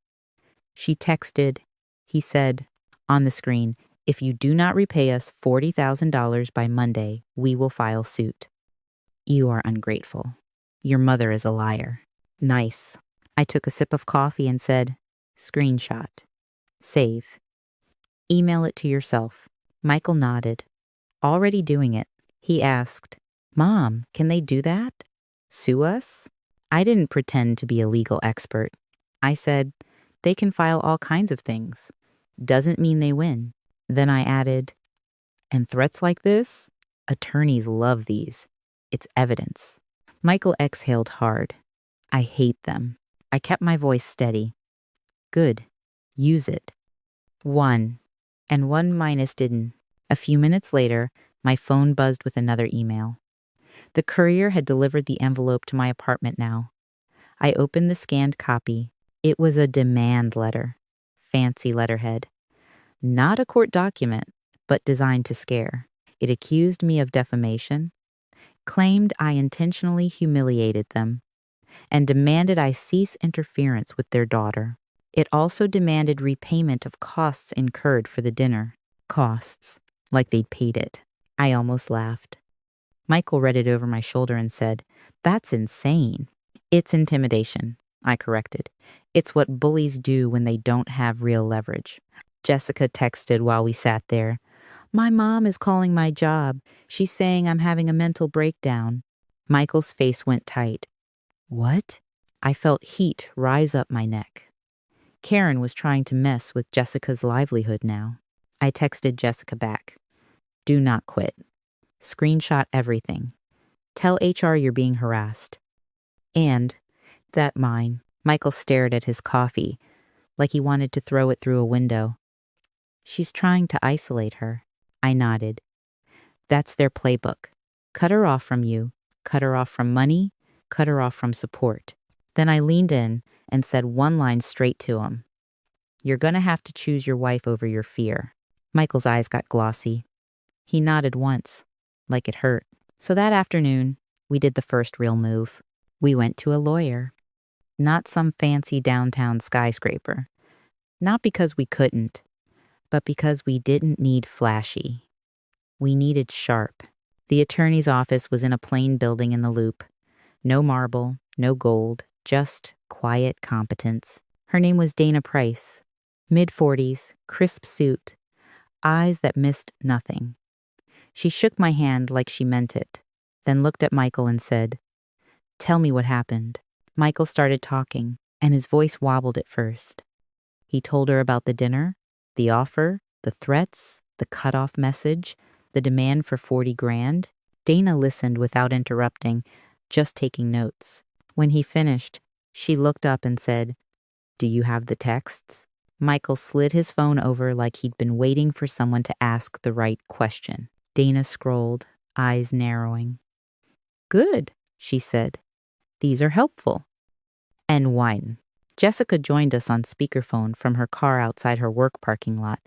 She texted. He said, on the screen, if you do not repay us $40,000 by Monday, we will file suit. You are ungrateful. Your mother is a liar. Nice. I took a sip of coffee and said, screenshot. Save. Email it to yourself. Michael nodded. Already doing it. He asked, Mom, can they do that? Sue us? I didn't pretend to be a legal expert. I said, they can file all kinds of things. Doesn't mean they win. Then I added, and threats like this? Attorneys love these. It's evidence. Michael exhaled hard. I hate them. I kept my voice steady. Good. Use it. 1. And 1 minus didn't. A few minutes later, my phone buzzed with another email. The courier had delivered the envelope to my apartment now. I opened the scanned copy. It was a demand letter. Fancy letterhead. Not a court document, but designed to scare. It accused me of defamation, claimed I intentionally humiliated them, and demanded I cease interference with their daughter. It also demanded repayment of costs incurred for the dinner. Costs, like they'd paid it. I almost laughed. Michael read it over my shoulder and said, "That's insane." "It's intimidation," I corrected. "It's what bullies do when they don't have real leverage." Jessica texted while we sat there. "My mom is calling my job. She's saying I'm having a mental breakdown." Michael's face went tight. "What?" I felt heat rise up my neck. Karen was trying to mess with Jessica's livelihood now. I texted Jessica back. "Do not quit. Screenshot everything. Tell HR you're being harassed." And that mine. Michael stared at his coffee like he wanted to throw it through a window. "She's trying to isolate her." I nodded. "That's their playbook. Cut her off from you, cut her off from money, cut her off from support." Then I leaned in and said one line straight to him. "You're gonna have to choose your wife over your fear." Michael's eyes got glossy. He nodded once, like it hurt. So that afternoon, we did the first real move. We went to a lawyer. Not some fancy downtown skyscraper. Not because we couldn't, but because we didn't need flashy. We needed sharp. The attorney's office was in a plain building in the Loop. No marble, no gold, just quiet competence. Her name was Dana Price. Mid-40s, crisp suit, eyes that missed nothing. She shook my hand like she meant it, then looked at Michael and said, "Tell me what happened." Michael started talking, and his voice wobbled at first. He told her about the dinner, the offer, the threats, the cutoff message, the demand for 40 grand. Dana listened without interrupting, just taking notes. When he finished, she looked up and said, "Do you have the texts?" Michael slid his phone over like he'd been waiting for someone to ask the right question. Dana scrolled, eyes narrowing. "Good," she said. "These are helpful." And wine. Jessica joined us on speakerphone from her car outside her work parking lot,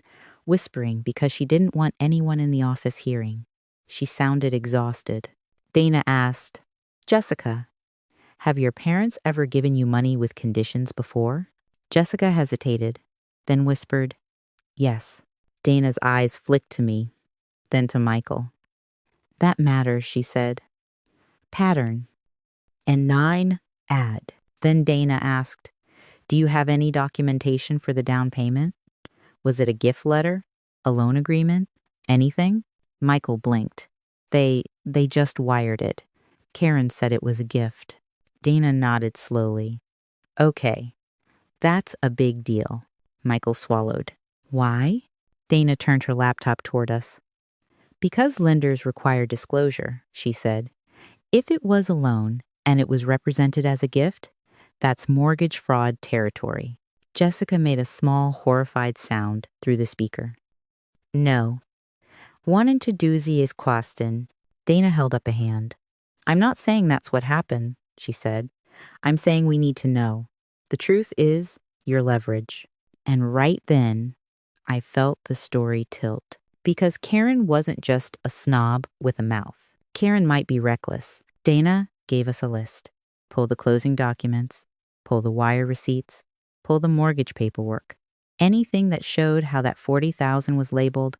whispering because she didn't want anyone in the office hearing. She sounded exhausted. Dana asked, "Jessica, have your parents ever given you money with conditions before?" Jessica hesitated, then whispered, "Yes." Dana's eyes flicked to me, then to Michael. "That matters," she said. "Pattern. And 9, add." Then Dana asked, "Do you have any documentation for the down payment? Was it a gift letter? A loan agreement? Anything?" Michael blinked. They just wired it. Karen said it was a gift." Dana nodded slowly. "Okay. That's a big deal." Michael swallowed. "Why?" Dana turned her laptop toward us. "Because lenders require disclosure," she said. "If it was a loan and it was represented as a gift, that's mortgage fraud territory." Jessica made a small, horrified sound through the speaker. "No. One into doozy is Quaston." Dana held up a hand. "I'm not saying that's what happened," she said. "I'm saying we need to know. The truth is your leverage." And right then, I felt the story tilt. Because Karen wasn't just a snob with a mouth. Karen might be reckless. Dana gave us a list. Pull the closing documents, pull the wire receipts, pull the mortgage paperwork. Anything that showed how that $40,000 was labeled.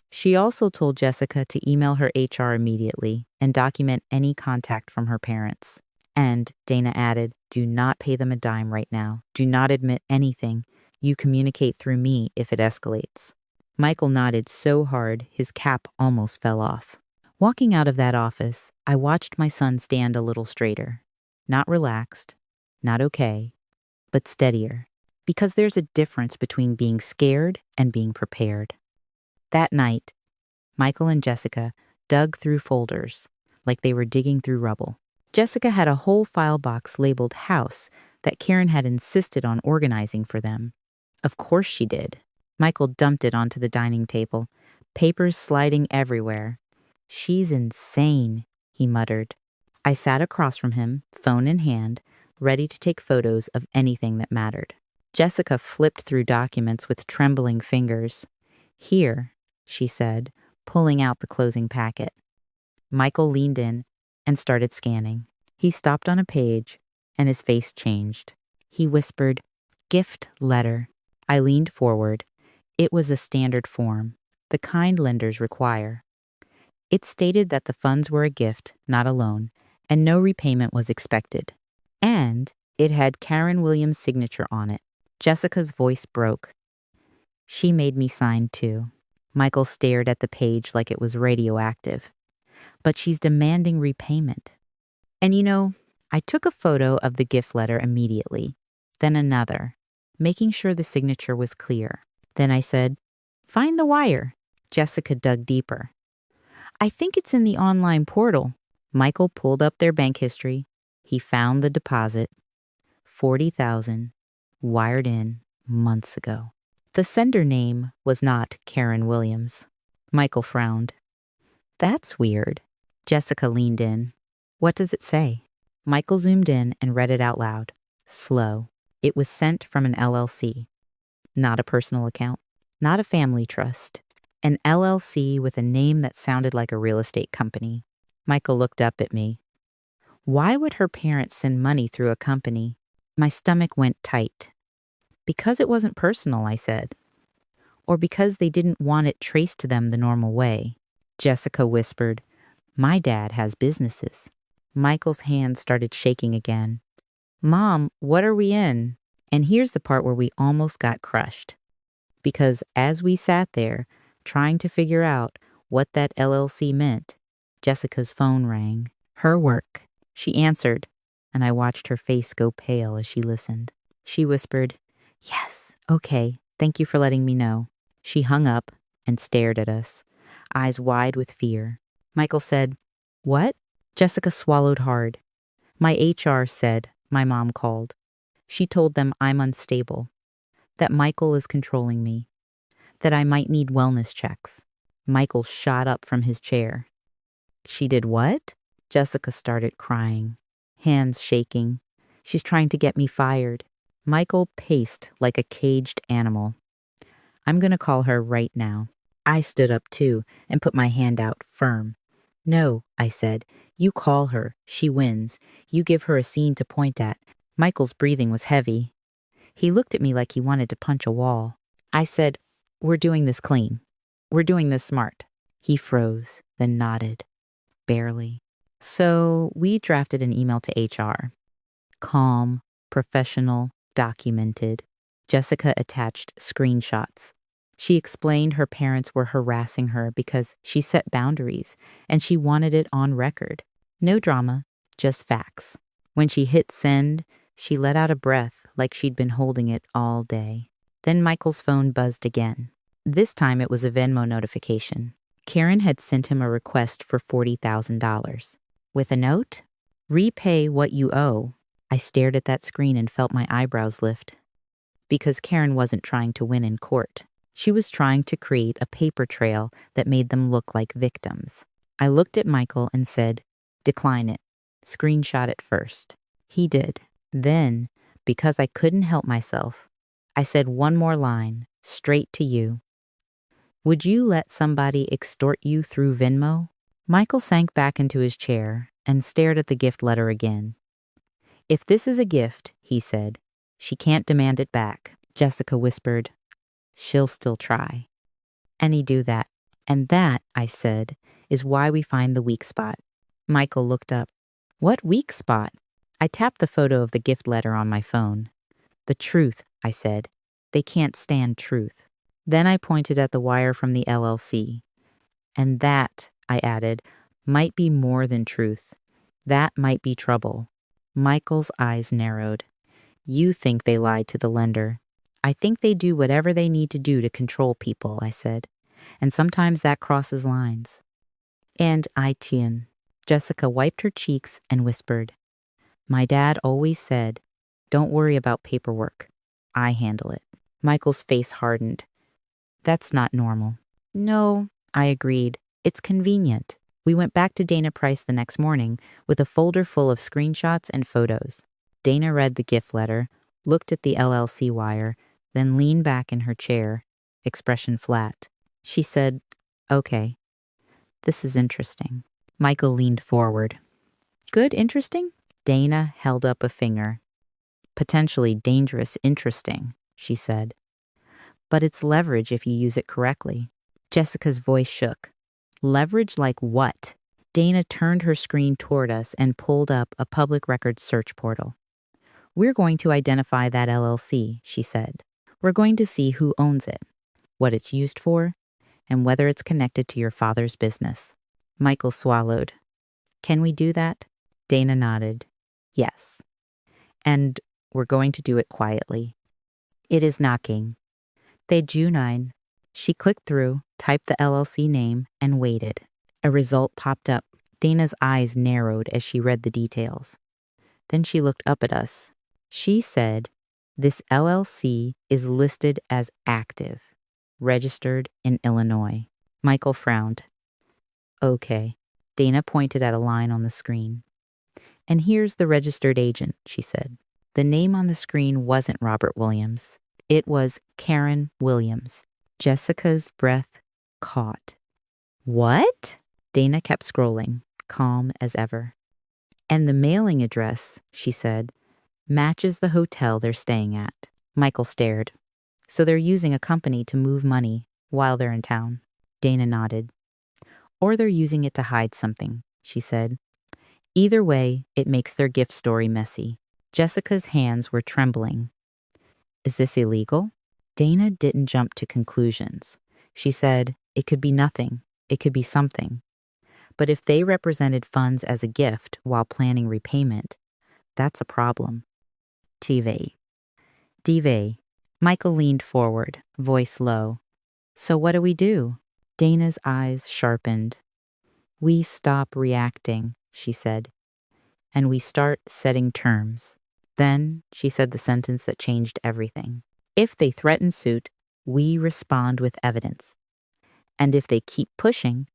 She also told Jessica to email her HR immediately and document any contact from her parents. And, Dana added, "Do not pay them a dime right now. Do not admit anything. You communicate through me if it escalates." Michael nodded so hard his cap almost fell off. Walking out of that office, I watched my son stand a little straighter. Not relaxed, not okay, but steadier. Because there's a difference between being scared and being prepared. That night, Michael and Jessica dug through folders like they were digging through rubble. Jessica had a whole file box labeled house that Karen had insisted on organizing for them. Of course she did. Michael dumped it onto the dining table, papers sliding everywhere. "She's insane," he muttered. I sat across from him, phone in hand, ready to take photos of anything that mattered. Jessica flipped through documents with trembling fingers. "Here," she said, pulling out the closing packet. Michael leaned in and started scanning. He stopped on a page, and his face changed. He whispered, Gift letter. I leaned forward. It was a standard form, the kind lenders require. It stated that the funds were a gift, not a loan, and no repayment was expected. And it had Karen Williams' signature on it. Jessica's voice broke. She made me sign too. Michael stared at the page like it was radioactive. But she's demanding repayment. And I took a photo of the gift letter immediately, then another, making sure the signature was clear. Then I said, "Find the wire." Jessica dug deeper. "I think it's in the online portal." Michael pulled up their bank history. He found the deposit. $40,000, wired in months ago. The sender name was not Karen Williams. Michael frowned. "That's weird." Jessica leaned in. "What does it say?" Michael zoomed in and read it out loud. Slow. It was sent from an LLC. Not a personal account. Not a family trust. An LLC with a name that sounded like a real estate company. Michael looked up at me. Why would her parents send money through a company? My stomach went tight. Because it wasn't personal, I said. Or because they didn't want it traced to them the normal way. Jessica whispered, "My dad has businesses." Michael's hand started shaking again. "Mom, what are we in?" And here's the part where we almost got crushed. Because as we sat there, trying to figure out what that LLC meant, Jessica's phone rang. Her work. She answered, and I watched her face go pale as she listened. She whispered, "Yes, okay, thank you for letting me know." She hung up and stared at us, eyes wide with fear. Michael said, "What?" Jessica swallowed hard. "My HR said my mom called. She told them I'm unstable, that Michael is controlling me, that I might need wellness checks." Michael shot up from his chair. "She did what?" Jessica started crying, hands shaking. "She's trying to get me fired." Michael paced like a caged animal. "I'm going to call her right now." I stood up too and put my hand out firm. "No," I said. "You call her. She wins. You give her a scene to point at." Michael's breathing was heavy. He looked at me like he wanted to punch a wall. I said, "We're doing this clean. We're doing this smart." He froze, then nodded. Barely. So we drafted an email to HR. Calm, professional, documented. Jessica attached screenshots. She explained her parents were harassing her because she set boundaries and she wanted it on record. No drama, just facts. When she hit send, she let out a breath like she'd been holding it all day. Then Michael's phone buzzed again. This time it was a Venmo notification. Karen had sent him a request for $40,000. With a note, "Repay what you owe." I stared at that screen and felt my eyebrows lift. Because Karen wasn't trying to win in court. She was trying to create a paper trail that made them look like victims. I looked at Michael and said, "Decline it. Screenshot it first." He did. Then, because I couldn't help myself, I said one more line, straight to you. "Would you let somebody extort you through Venmo?" Michael sank back into his chair and stared at the gift letter again. "If this is a gift," he said, "she can't demand it back." Jessica whispered, "She'll still try." "Any do that." "And that," I said, "is why we find the weak spot." Michael looked up. "What weak spot?" I tapped the photo of the gift letter on my phone. "The truth," I said. "They can't stand truth." Then I pointed at the wire from the LLC. "And that," I added, "might be more than truth. That might be trouble." Michael's eyes narrowed. "You think they lied to the lender. I think they do whatever they need to do to control people," I said. "And sometimes that crosses lines." "And Etienne." Jessica wiped her cheeks and whispered, "My dad always said, don't worry about paperwork. I handle it." Michael's face hardened. "That's not normal." "No," I agreed. "It's convenient." We went back to Dana Price the next morning with a folder full of screenshots and photos. Dana read the gift letter, looked at the LLC wire, then leaned back in her chair, expression flat. She said, "Okay, this is interesting." Michael leaned forward. "Good, interesting?" Dana held up a finger. potentially dangerous interesting, she said. But it's leverage if you use it correctly. Jessica's voice shook. Leverage like what? Dana turned her screen toward us and pulled up a public records search portal. We're going to identify that LLC, she said. We're going to see who owns it, what it's used for, and whether it's connected to your father's business. Michael swallowed. Can we do that? Dana nodded. Yes. And we're going to do it quietly. It is knocking. They Junine. She clicked through, typed the LLC name, and waited. A result popped up. Dana's eyes narrowed as she read the details. Then she looked up at us. She said, this LLC is listed as active, registered in Illinois. Michael frowned. Okay. Dana pointed at a line on the screen. And here's the registered agent, she said. The name on the screen wasn't Robert Williams. It was Karen Williams. Jessica's breath caught. What? Dana kept scrolling, calm as ever. And the mailing address, she said, matches the hotel they're staying at. Michael stared. So they're using a company to move money while they're in town. Dana nodded. Or they're using it to hide something, she said. Either way, it makes their gift story messy. Jessica's hands were trembling. Is this illegal? Dana didn't jump to conclusions. She said, it could be nothing. It could be something. But if they represented funds as a gift while planning repayment, that's a problem. Dive. Michael leaned forward, voice low. So what do we do? Dana's eyes sharpened. We stop reacting, she said, and we start setting terms. Then she said the sentence that changed everything. If they threaten suit, we respond with evidence. And if they keep pushing,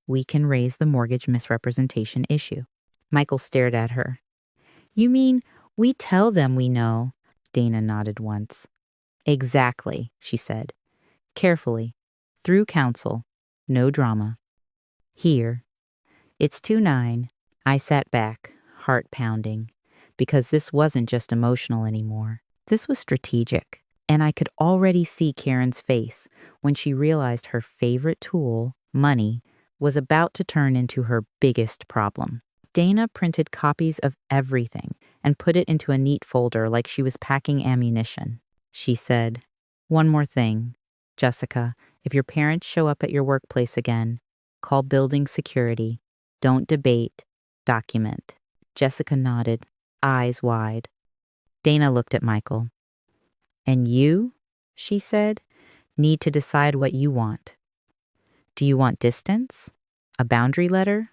we can raise the mortgage misrepresentation issue. Michael stared at her. You mean we tell them we know? Dana nodded once. Exactly, she said. Carefully, through counsel, no drama. Here. It's 2-9. I sat back, heart pounding, because this wasn't just emotional anymore. This was strategic, and I could already see Karen's face when she realized her favorite tool, money, was about to turn into her biggest problem. Dana printed copies of everything and put it into a neat folder like she was packing ammunition. She said, one more thing, Jessica, if your parents show up at your workplace again, call building security. Don't debate, document. Jessica nodded, eyes wide. Dana looked at Michael. And you, she said, need to decide what you want. Do you want distance? A boundary letter?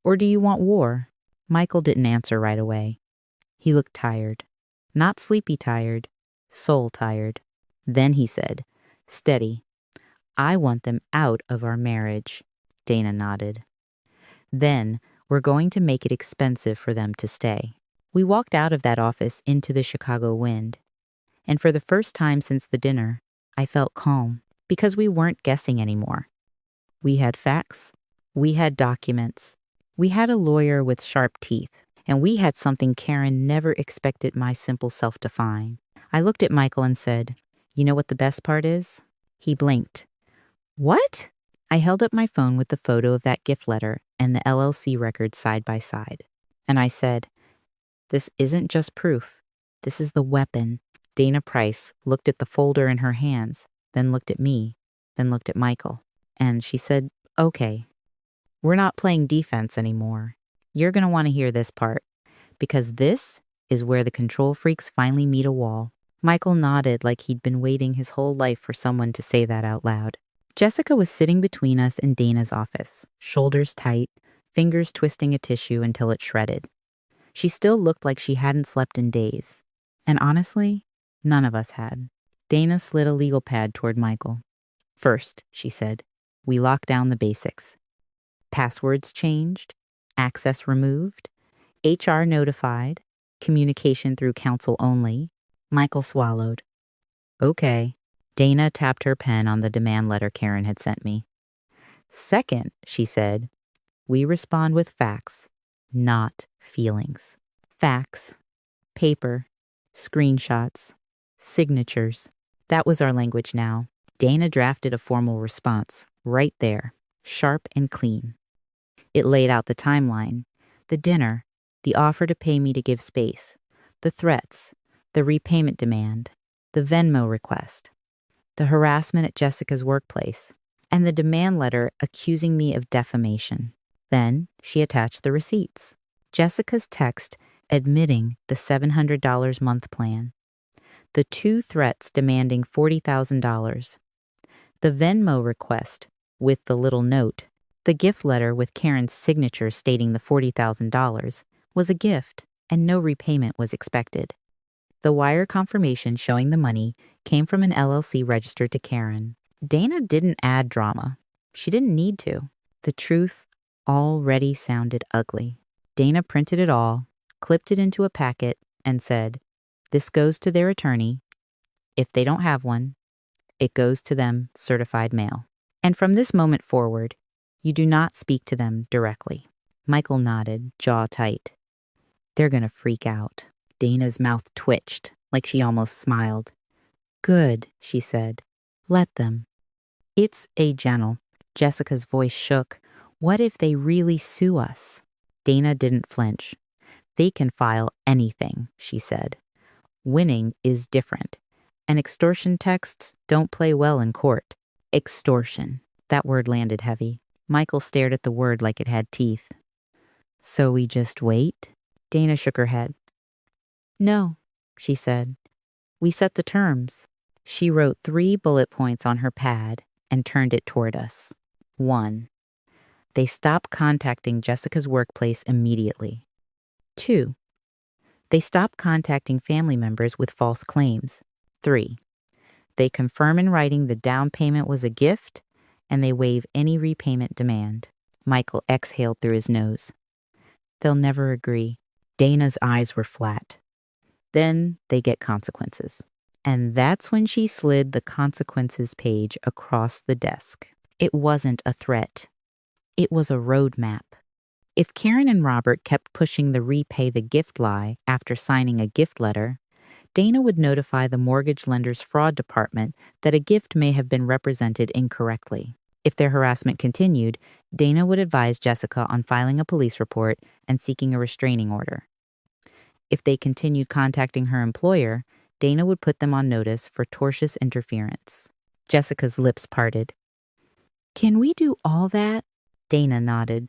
Or do you want war? Michael didn't answer right away. He looked tired. Not sleepy tired, soul tired. Then he said, steady. I want them out of our marriage. Dana nodded. Then we're going to make it expensive for them to stay. We walked out of that office into the Chicago wind. And for the first time since the dinner, I felt calm because we weren't guessing anymore. We had facts. We had documents. We had a lawyer with sharp teeth. And we had something Karen never expected my simple self to find. I looked at Michael and said, you know what the best part is? He blinked. What? I held up my phone with the photo of that gift letter and the LLC record side by side. And I said, this isn't just proof. This is the weapon. Dana Price looked at the folder in her hands, then looked at me, then looked at Michael. And she said, okay, we're not playing defense anymore. You're going to want to hear this part, because this is where the control freaks finally meet a wall. Michael nodded like he'd been waiting his whole life for someone to say that out loud. Jessica was sitting between us in Dana's office, shoulders tight, fingers twisting a tissue until it shredded. She still looked like she hadn't slept in days. And honestly, none of us had. Dana slid a legal pad toward Michael. First, she said, we locked down the basics. Passwords changed, access removed, HR notified, communication through counsel only. Michael swallowed. Okay. Dana tapped her pen on the demand letter Karen had sent me. Second, she said, we respond with facts, not feelings. Facts, paper, screenshots, signatures. That was our language now. Dana drafted a formal response, right there, sharp and clean. It laid out the timeline, the dinner, the offer to pay me to give space, the threats, the repayment demand, the Venmo request, the harassment at Jessica's workplace, and the demand letter accusing me of defamation. Then she attached the receipts. Jessica's text admitting the $700 month plan, the 2 threats demanding $40,000, the Venmo request with the little note, the gift letter with Karen's signature stating the $40,000 was a gift and no repayment was expected. The wire confirmation showing the money came from an LLC registered to Karen. Dana didn't add drama. She didn't need to. The truth already sounded ugly. Dana printed it all, clipped it into a packet, and said, "This goes to their attorney. If they don't have one, it goes to them certified mail. And from this moment forward, you do not speak to them directly." Michael nodded, jaw tight. "They're going to freak out." Dana's mouth twitched, like she almost smiled. "Good," she said. "Let them." "It's a gentle." Jessica's voice shook. "What if they really sue us?" Dana didn't flinch. "They can file anything," she said. "Winning is different. And extortion texts don't play well in court." Extortion. That word landed heavy. Michael stared at the word like it had teeth. "So we just wait?" Dana shook her head. "No," she said. "We set the terms." She wrote 3 bullet points on her pad and turned it toward us. 1. They stop contacting Jessica's workplace immediately. 2. They stop contacting family members with false claims. 3. They confirm in writing the down payment was a gift, and they waive any repayment demand. Michael exhaled through his nose. "They'll never agree." Dana's eyes were flat. "Then they get consequences." And that's when she slid the consequences page across the desk. It wasn't a threat. It was a roadmap. If Karen and Robert kept pushing the repay the gift lie after signing a gift letter, Dana would notify the mortgage lender's fraud department that a gift may have been represented incorrectly. If their harassment continued, Dana would advise Jessica on filing a police report and seeking a restraining order. If they continued contacting her employer, Dana would put them on notice for tortious interference. Jessica's lips parted. "Can we do all that?" Dana nodded.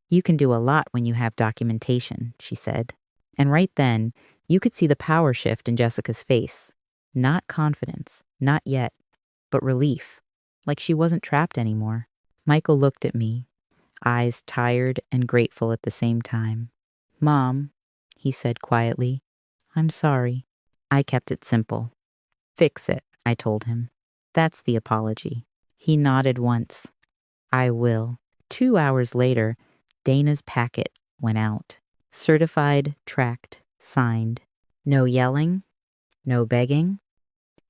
"You can do a lot when you have documentation," she said. And right then, you could see the power shift in Jessica's face. Not confidence, not yet, but relief, like she wasn't trapped anymore. Michael looked at me, eyes tired and grateful at the same time. "Mom," he said quietly, "I'm sorry." I kept it simple. "Fix it," I told him. "That's the apology." He nodded once. "I will." 2 hours later, Dana's packet went out. Certified, tracked, signed. No yelling, no begging,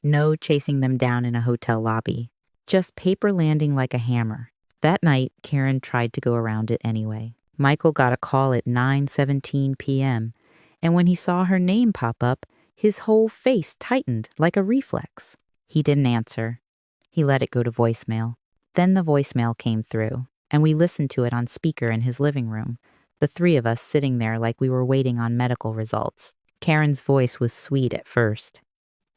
no chasing them down in a hotel lobby. Just paper landing like a hammer. That night, Karen tried to go around it anyway. Michael got a call at 9:17 p.m., and when he saw her name pop up, his whole face tightened like a reflex. He didn't answer. He let it go to voicemail. Then the voicemail came through, and we listened to it on speaker in his living room, the 3 of us sitting there like we were waiting on medical results. Karen's voice was sweet at first.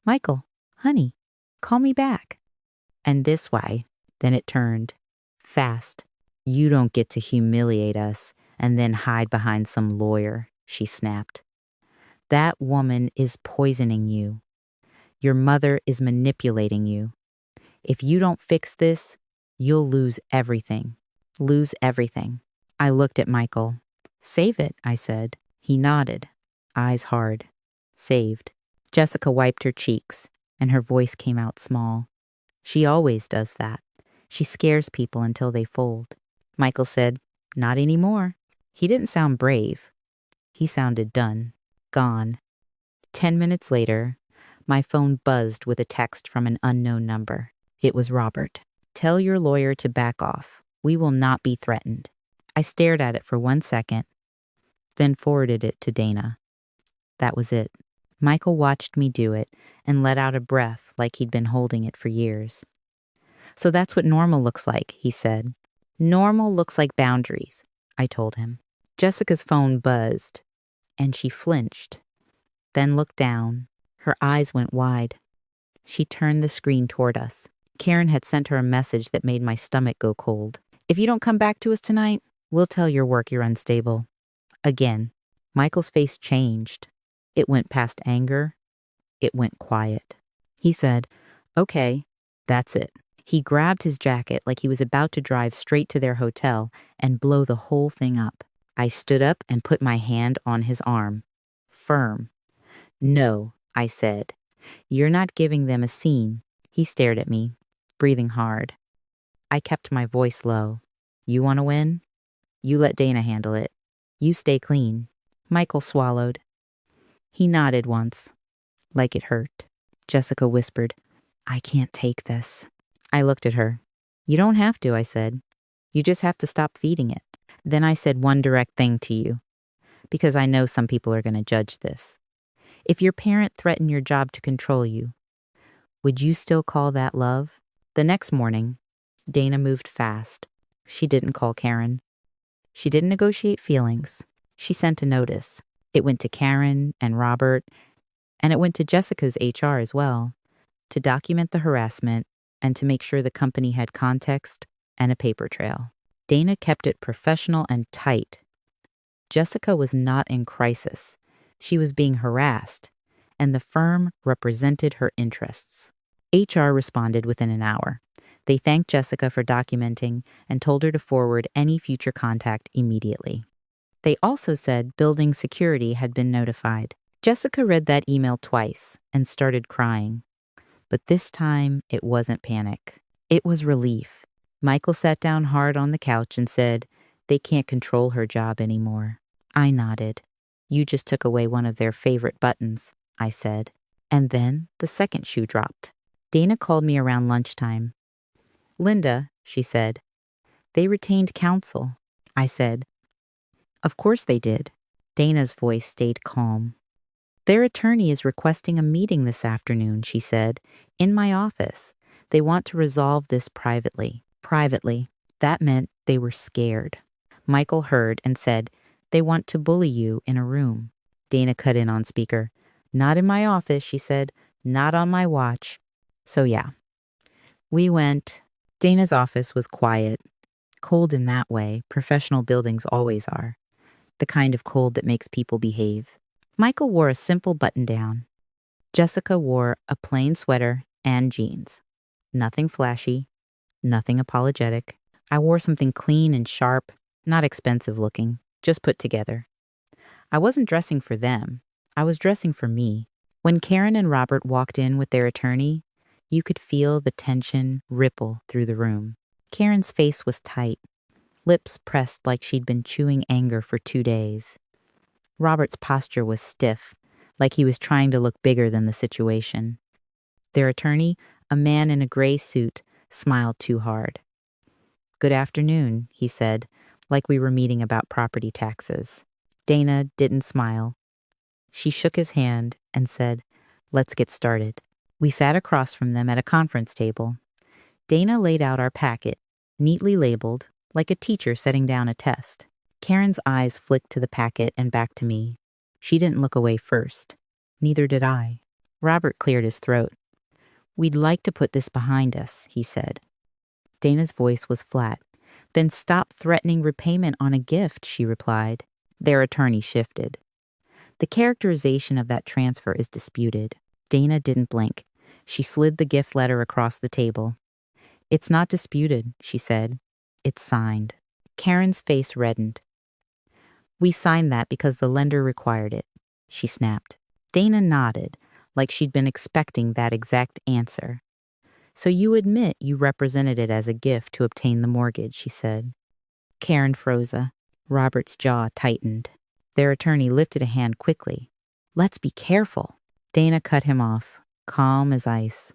"Michael, honey, call me back." "And this way." Then it turned. Fast. "You don't get to humiliate us and then hide behind some lawyer," she snapped. "That woman is poisoning you. Your mother is manipulating you. If you don't fix this, you'll lose everything. Lose everything." I looked at Michael. "Save it," I said. He nodded, eyes hard. "Saved." Jessica wiped her cheeks, and her voice came out small. "She always does that. She scares people until they fold." Michael said, "Not anymore." He didn't sound brave. He sounded done. Gone. 10 minutes later, my phone buzzed with a text from an unknown number. It was Robert. "Tell your lawyer to back off. We will not be threatened." I stared at it for 1 second, then forwarded it to Dana. That was it. Michael watched me do it and let out a breath like he'd been holding it for years. So that's what normal looks like, he said. Normal looks like boundaries, I told him. Jessica's phone buzzed, and she flinched, then looked down. Her eyes went wide. She turned the screen toward us. Karen had sent her a message that made my stomach go cold. If you don't come back to us tonight, we'll tell your work you're unstable. Again, Michael's face changed. It went past anger. It went quiet. He said, "Okay, that's it." He grabbed his jacket like he was about to drive straight to their hotel and blow the whole thing up. I stood up and put my hand on his arm. Firm. "No," I said. "You're not giving them a scene." He stared at me, breathing hard. I kept my voice low. "You want to win? You let Dana handle it. You stay clean." Michael swallowed. He nodded once, like it hurt. Jessica whispered, "I can't take this." I looked at her. "You don't have to," I said. "You just have to stop feeding it." Then I said one direct thing to you, because I know some people are going to judge this. If your parent threatened your job to control you, would you still call that love? The next morning, Dana moved fast. She didn't call Karen. She didn't negotiate feelings. She sent a notice. It went to Karen and Robert, and it went to Jessica's HR as well, to document the harassment and to make sure the company had context and a paper trail. Dana kept it professional and tight. Jessica was not in crisis. She was being harassed, and the firm represented her interests. HR responded within an hour. They thanked Jessica for documenting and told her to forward any future contact immediately. They also said building security had been notified. Jessica read that email twice and started crying. But this time, it wasn't panic. It was relief. Michael sat down hard on the couch and said, "They can't control her job anymore." I nodded. "You just took away one of their favorite buttons," I said. And then the second shoe dropped. Dana called me around lunchtime. "Linda," she said, "they retained counsel." I said, "Of course they did." Dana's voice stayed calm. "Their attorney is requesting a meeting this afternoon," she said, "in my office. They want to resolve this privately." Privately. That meant they were scared. Michael heard and said, "They want to bully you in a room." Dana cut in on speaker. "Not in my office," she said. "Not on my watch." So yeah. We went. Dana's office was quiet. Cold in that way professional buildings always are. The kind of cold that makes people behave. Michael wore a simple button-down. Jessica wore a plain sweater and jeans. Nothing flashy, nothing apologetic. I wore something clean and sharp, not expensive looking, just put together. I wasn't dressing for them. I was dressing for me. When Karen and Robert walked in with their attorney, you could feel the tension ripple through the room. Karen's face was tight, lips pressed like she'd been chewing anger for 2 days. Robert's posture was stiff, like he was trying to look bigger than the situation. Their attorney, a man in a gray suit, smiled too hard. "Good afternoon," he said, like we were meeting about property taxes. Dana didn't smile. She shook his hand and said, "Let's get started." We sat across from them at a conference table. Dana laid out our packet, neatly labeled, like a teacher setting down a test. Karen's eyes flicked to the packet and back to me. She didn't look away first. Neither did I. Robert cleared his throat. "We'd like to put this behind us," he said. Dana's voice was flat. "Then stop threatening repayment on a gift," she replied. Their attorney shifted. "The characterization of that transfer is disputed." Dana didn't blink. She slid the gift letter across the table. "It's not disputed," she said. "It's signed." Karen's face reddened. "We signed that because the lender required it," she snapped. Dana nodded, like she'd been expecting that exact answer. "So you admit you represented it as a gift to obtain the mortgage," she said. Karen froze. Robert's jaw tightened. Their attorney lifted a hand quickly. "Let's be careful." Dana cut him off, calm as ice.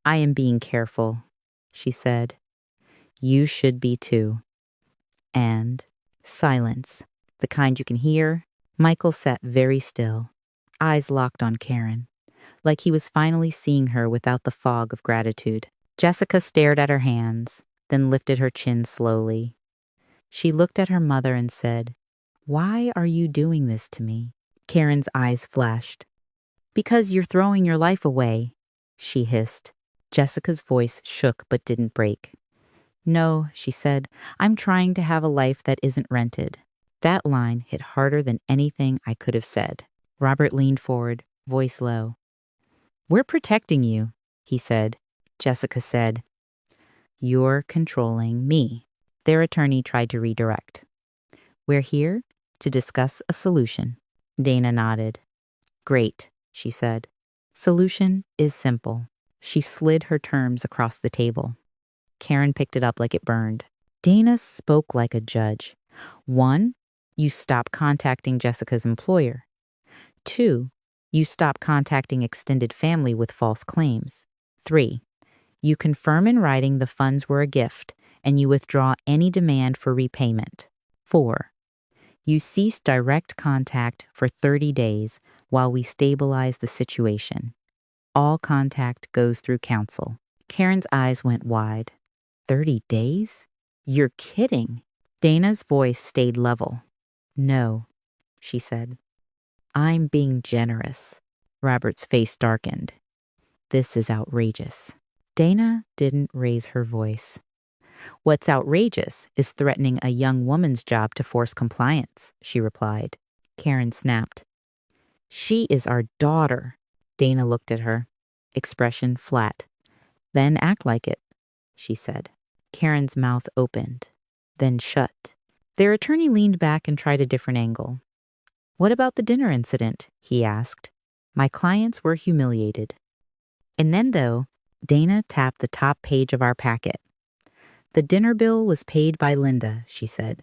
"I am being careful," she said. "You should be too." And silence, the kind you can hear. Michael sat very still. eyes locked on Karen, like he was finally seeing her without the fog of gratitude. Jessica stared at her hands, then lifted her chin slowly. She looked at her mother and said, "Why are you doing this to me?" Karen's eyes flashed. "Because you're throwing your life away," she hissed. Jessica's voice shook but didn't break. "No," she said, "I'm trying to have a life that isn't rented." That line hit harder than anything I could have said. Robert leaned forward, voice low. "We're protecting you," he said. Jessica said, "You're controlling me." Their attorney tried to redirect. "We're here to discuss a solution." Dana nodded. "Great," she said. "Solution is simple." She slid her terms across the table. Karen picked it up like it burned. Dana spoke like a judge. 1, you stop contacting Jessica's employer. 2, you stop contacting extended family with false claims. 3, you confirm in writing the funds were a gift and you withdraw any demand for repayment. 4, you cease direct contact for 30 days while we stabilize the situation. All contact goes through counsel. Karen's eyes went wide. 30 days? You're kidding. Dana's voice stayed level. "No," she said. "I'm being generous." Robert's face darkened. "This is outrageous." Dana didn't raise her voice. "What's outrageous is threatening a young woman's job to force compliance," she replied. Karen snapped. "She is our daughter." Dana looked at her, expression flat. "Then act like it," she said. Karen's mouth opened, then shut. Their attorney leaned back and tried a different angle. "What about the dinner incident?" he asked. "My clients were humiliated." And then, though, Dana tapped the top page of our packet. "The dinner bill was paid by Linda," she said,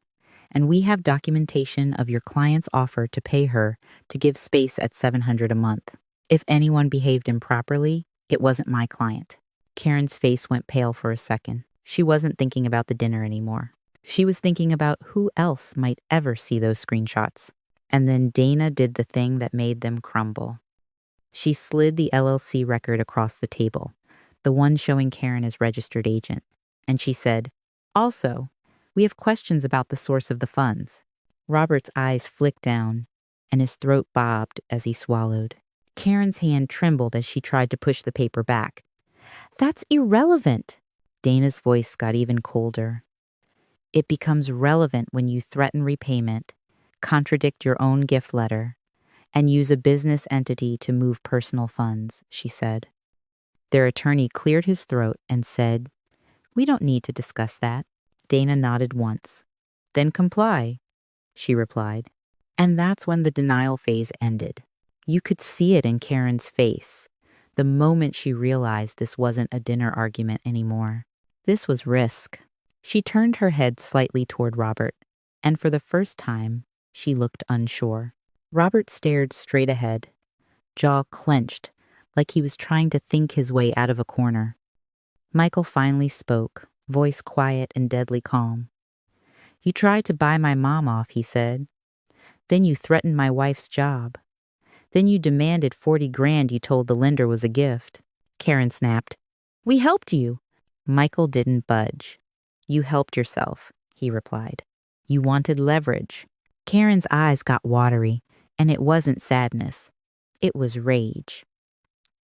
"and we have documentation of your client's offer to pay her to give space at $700 a month. If anyone behaved improperly, it wasn't my client." Karen's face went pale for a second. She wasn't thinking about the dinner anymore. She was thinking about who else might ever see those screenshots. And then Dana did the thing that made them crumble. She slid the LLC record across the table, the one showing Karen as registered agent, and she said, "Also, we have questions about the source of the funds." Robert's eyes flicked down, and his throat bobbed as he swallowed. Karen's hand trembled as she tried to push the paper back. "That's irrelevant." Dana's voice got even colder. "It becomes relevant when you threaten repayment, contradict your own gift letter, and use a business entity to move personal funds," she said. Their attorney cleared his throat and said, "We don't need to discuss that." Dana nodded once. "Then comply," she replied. And that's when the denial phase ended. You could see it in Karen's face, the moment she realized this wasn't a dinner argument anymore. This was risk. She turned her head slightly toward Robert, and for the first time, she looked unsure. Robert stared straight ahead, jaw clenched, like he was trying to think his way out of a corner. Michael finally spoke, voice quiet and deadly calm. "You tried to buy my mom off," he said. "Then you threatened my wife's job. Then you demanded 40 grand you told the lender was a gift." Karen snapped. "We helped you." Michael didn't budge. "You helped yourself," he replied. "You wanted leverage." Karen's eyes got watery, and it wasn't sadness. It was rage.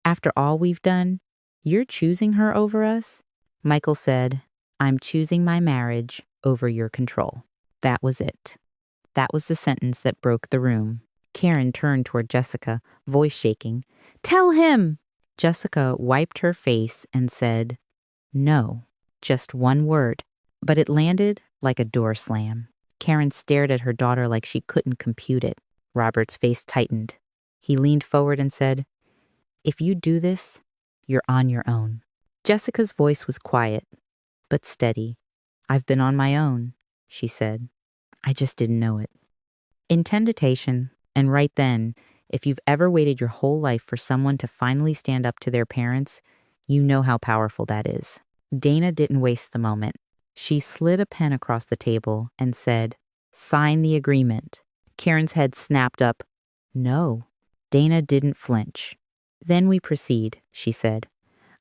"After all we've done, you're choosing her over us?" Michael said, "I'm choosing my marriage over your control." That was it. That was the sentence that broke the room. Karen turned toward Jessica, voice shaking. "Tell him!" Jessica wiped her face and said, "No." Just one word, but it landed like a door slam. Karen stared at her daughter like she couldn't compute it. Robert's face tightened. He leaned forward and said, "If you do this, you're on your own." Jessica's voice was quiet, but steady. "I've been on my own," she said. "I just didn't know it." Intentation, and right then, if you've ever waited your whole life for someone to finally stand up to their parents, you know how powerful that is. Dana didn't waste the moment. She slid a pen across the table and said, "Sign the agreement." Karen's head snapped up. "No." Dana didn't flinch. Then we proceed, she said.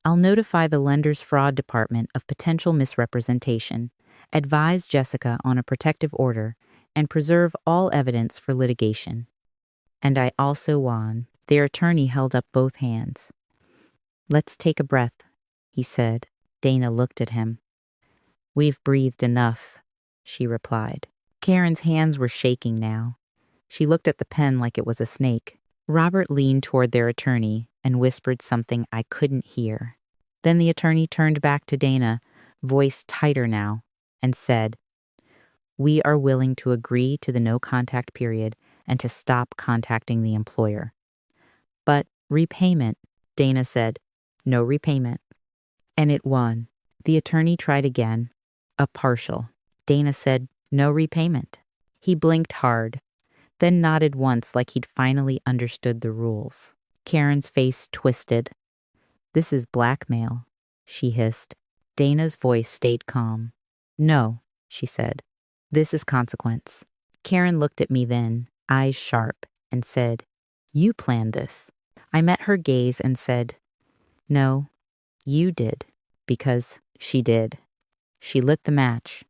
I'll notify the lender's fraud department of potential misrepresentation, advise Jessica on a protective order, and preserve all evidence for litigation. And I also won. Their attorney held up both hands. Let's take a breath, he said. Dana looked at him. We've breathed enough, she replied. Karen's hands were shaking now. She looked at the pen like it was a snake. Robert leaned toward their attorney and whispered something I couldn't hear. Then the attorney turned back to Dana, voice tighter now, and said, We are willing to agree to the no contact period and to stop contacting the employer. But repayment, Dana said, no repayment. And it won. The attorney tried again, a partial. Dana said, no repayment. He blinked hard, then nodded once like he'd finally understood the rules. Karen's face twisted. This is blackmail, she hissed. Dana's voice stayed calm. No, she said. This is consequence. Karen looked at me then, eyes sharp, and said, You planned this. I met her gaze and said, No, you did, because she did. She lit the match.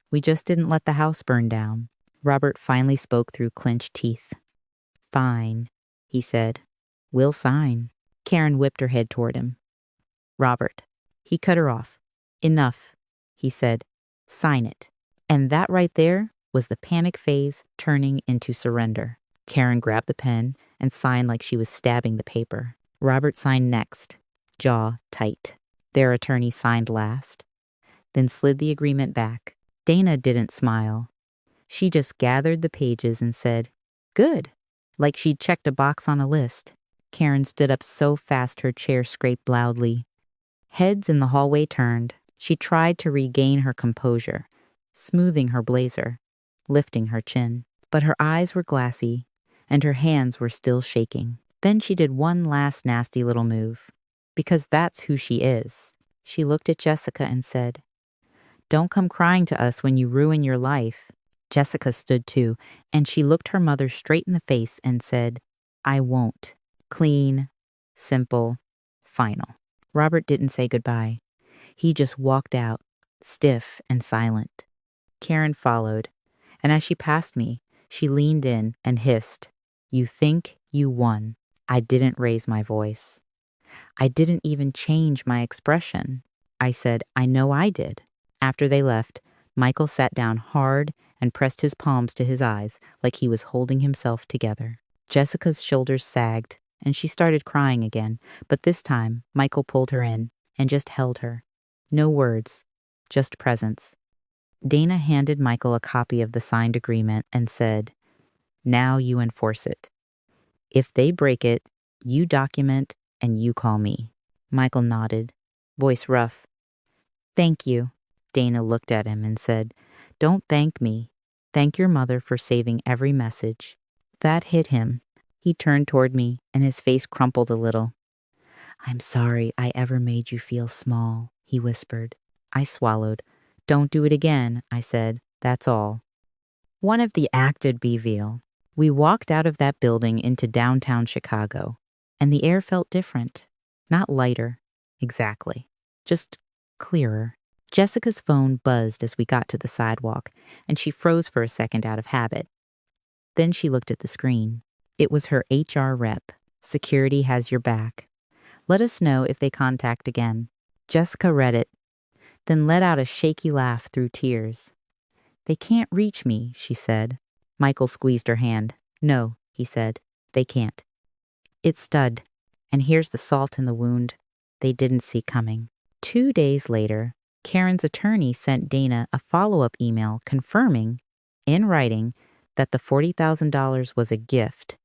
We just didn't let the house burn down. Robert finally spoke through clenched teeth. Fine, he said. We'll sign. Karen whipped her head toward him. Robert. He cut her off. Enough, he said. Sign it. And that right there was the panic phase turning into surrender. Karen grabbed the pen and signed like she was stabbing the paper. Robert signed next, jaw tight. Their attorney signed last, then slid the agreement back. Dana didn't smile. She just gathered the pages and said, Good, like she'd checked a box on a list. Karen stood up so fast her chair scraped loudly. Heads in the hallway turned. She tried to regain her composure, smoothing her blazer, lifting her chin. But her eyes were glassy, and her hands were still shaking. Then she did one last nasty little move, because that's who she is. She looked at Jessica and said, Don't come crying to us when you ruin your life. Jessica stood too, and she looked her mother straight in the face and said, I won't. Clean, simple, final. Robert didn't say goodbye. He just walked out, stiff and silent. Karen followed, and as she passed me, she leaned in and hissed, You think you won. I didn't raise my voice. I didn't even change my expression. I said, I know I did. After they left, Michael sat down hard and pressed his palms to his eyes like he was holding himself together. Jessica's shoulders sagged, and she started crying again, but this time Michael pulled her in and just held her. No words, just presence. Dana handed Michael a copy of the signed agreement and said, Now you enforce it. If they break it, you document and you call me. Michael nodded, voice rough. Thank you. Dana looked at him and said, Don't thank me. Thank your mother for saving every message. That hit him. He turned toward me and his face crumpled a little. I'm sorry I ever made you feel small, he whispered. I swallowed. Don't do it again, I said. That's all. One of the acted Beeville. We walked out of that building into downtown Chicago, and the air felt different. Not lighter, exactly. Just clearer. Jessica's phone buzzed as we got to the sidewalk, and she froze for a second out of habit. Then she looked at the screen. It was her HR rep. Security has your back. Let us know if they contact again. Jessica read it, then let out a shaky laugh through tears. They can't reach me, she said. Michael squeezed her hand. No, he said. They can't. It stud, and here's the salt in the wound they didn't see coming. 2 days later, Karen's attorney sent Dana a follow-up email confirming, in writing, that the $40,000 was a gift.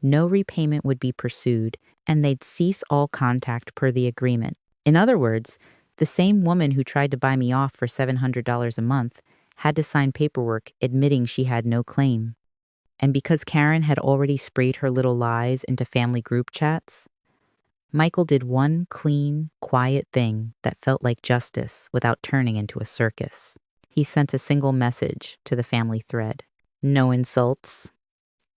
No repayment would be pursued, and they'd cease all contact per the agreement. In other words, the same woman who tried to buy me off for $700 a month had to sign paperwork admitting she had no claim. And because Karen had already sprayed her little lies into family group chats, Michael did one clean, quiet thing that felt like justice without turning into a circus. He sent a single message to the family thread. No insults,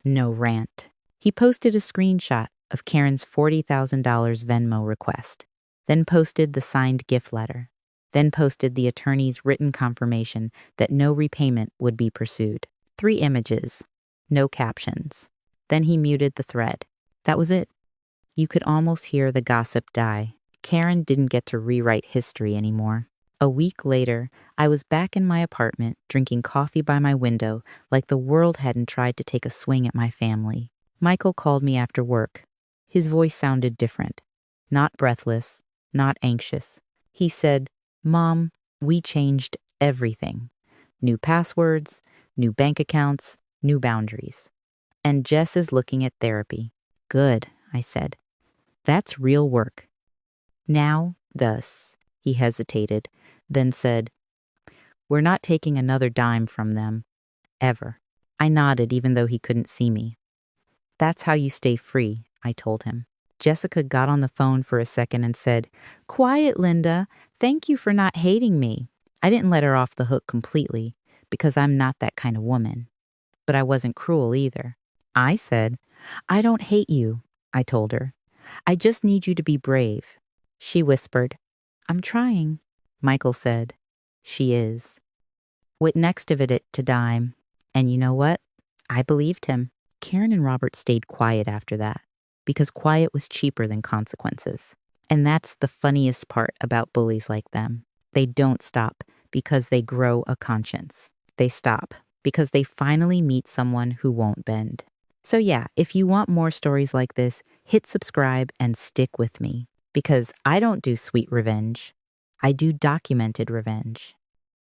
no rant. He posted a screenshot of Karen's $40,000 Venmo request, then posted the signed gift letter, then posted the attorney's written confirmation that no repayment would be pursued. 3 images, no captions. Then he muted the thread. That was it. You could almost hear the gossip die. Karen didn't get to rewrite history anymore. A week later, I was back in my apartment drinking coffee by my window like the world hadn't tried to take a swing at my family. Michael called me after work. His voice sounded different. Not breathless, not anxious. He said, "Mom, we changed everything. New passwords, new bank accounts, new boundaries. And Jess is looking at therapy." "Good," I said. "That's real work." "Now, thus," he hesitated, then said, "We're not taking another dime from them. Ever." I nodded even though he couldn't see me. "That's how you stay free," I told him. Jessica got on the phone for a second and said, "Quiet, Linda. Thank you for not hating me." I didn't let her off the hook completely because I'm not that kind of woman. But I wasn't cruel either. I said, "I don't hate you," I told her. "I just need you to be brave." She whispered, "I'm trying." Michael said, "She is." What next of it to dime. And you know what? I believed him. Karen and Robert stayed quiet after that because quiet was cheaper than consequences. And that's the funniest part about bullies like them. They don't stop because they grow a conscience. They stop because they finally meet someone who won't bend. So yeah, if you want more stories like this, hit subscribe and stick with me because I don't do sweet revenge. I do documented revenge.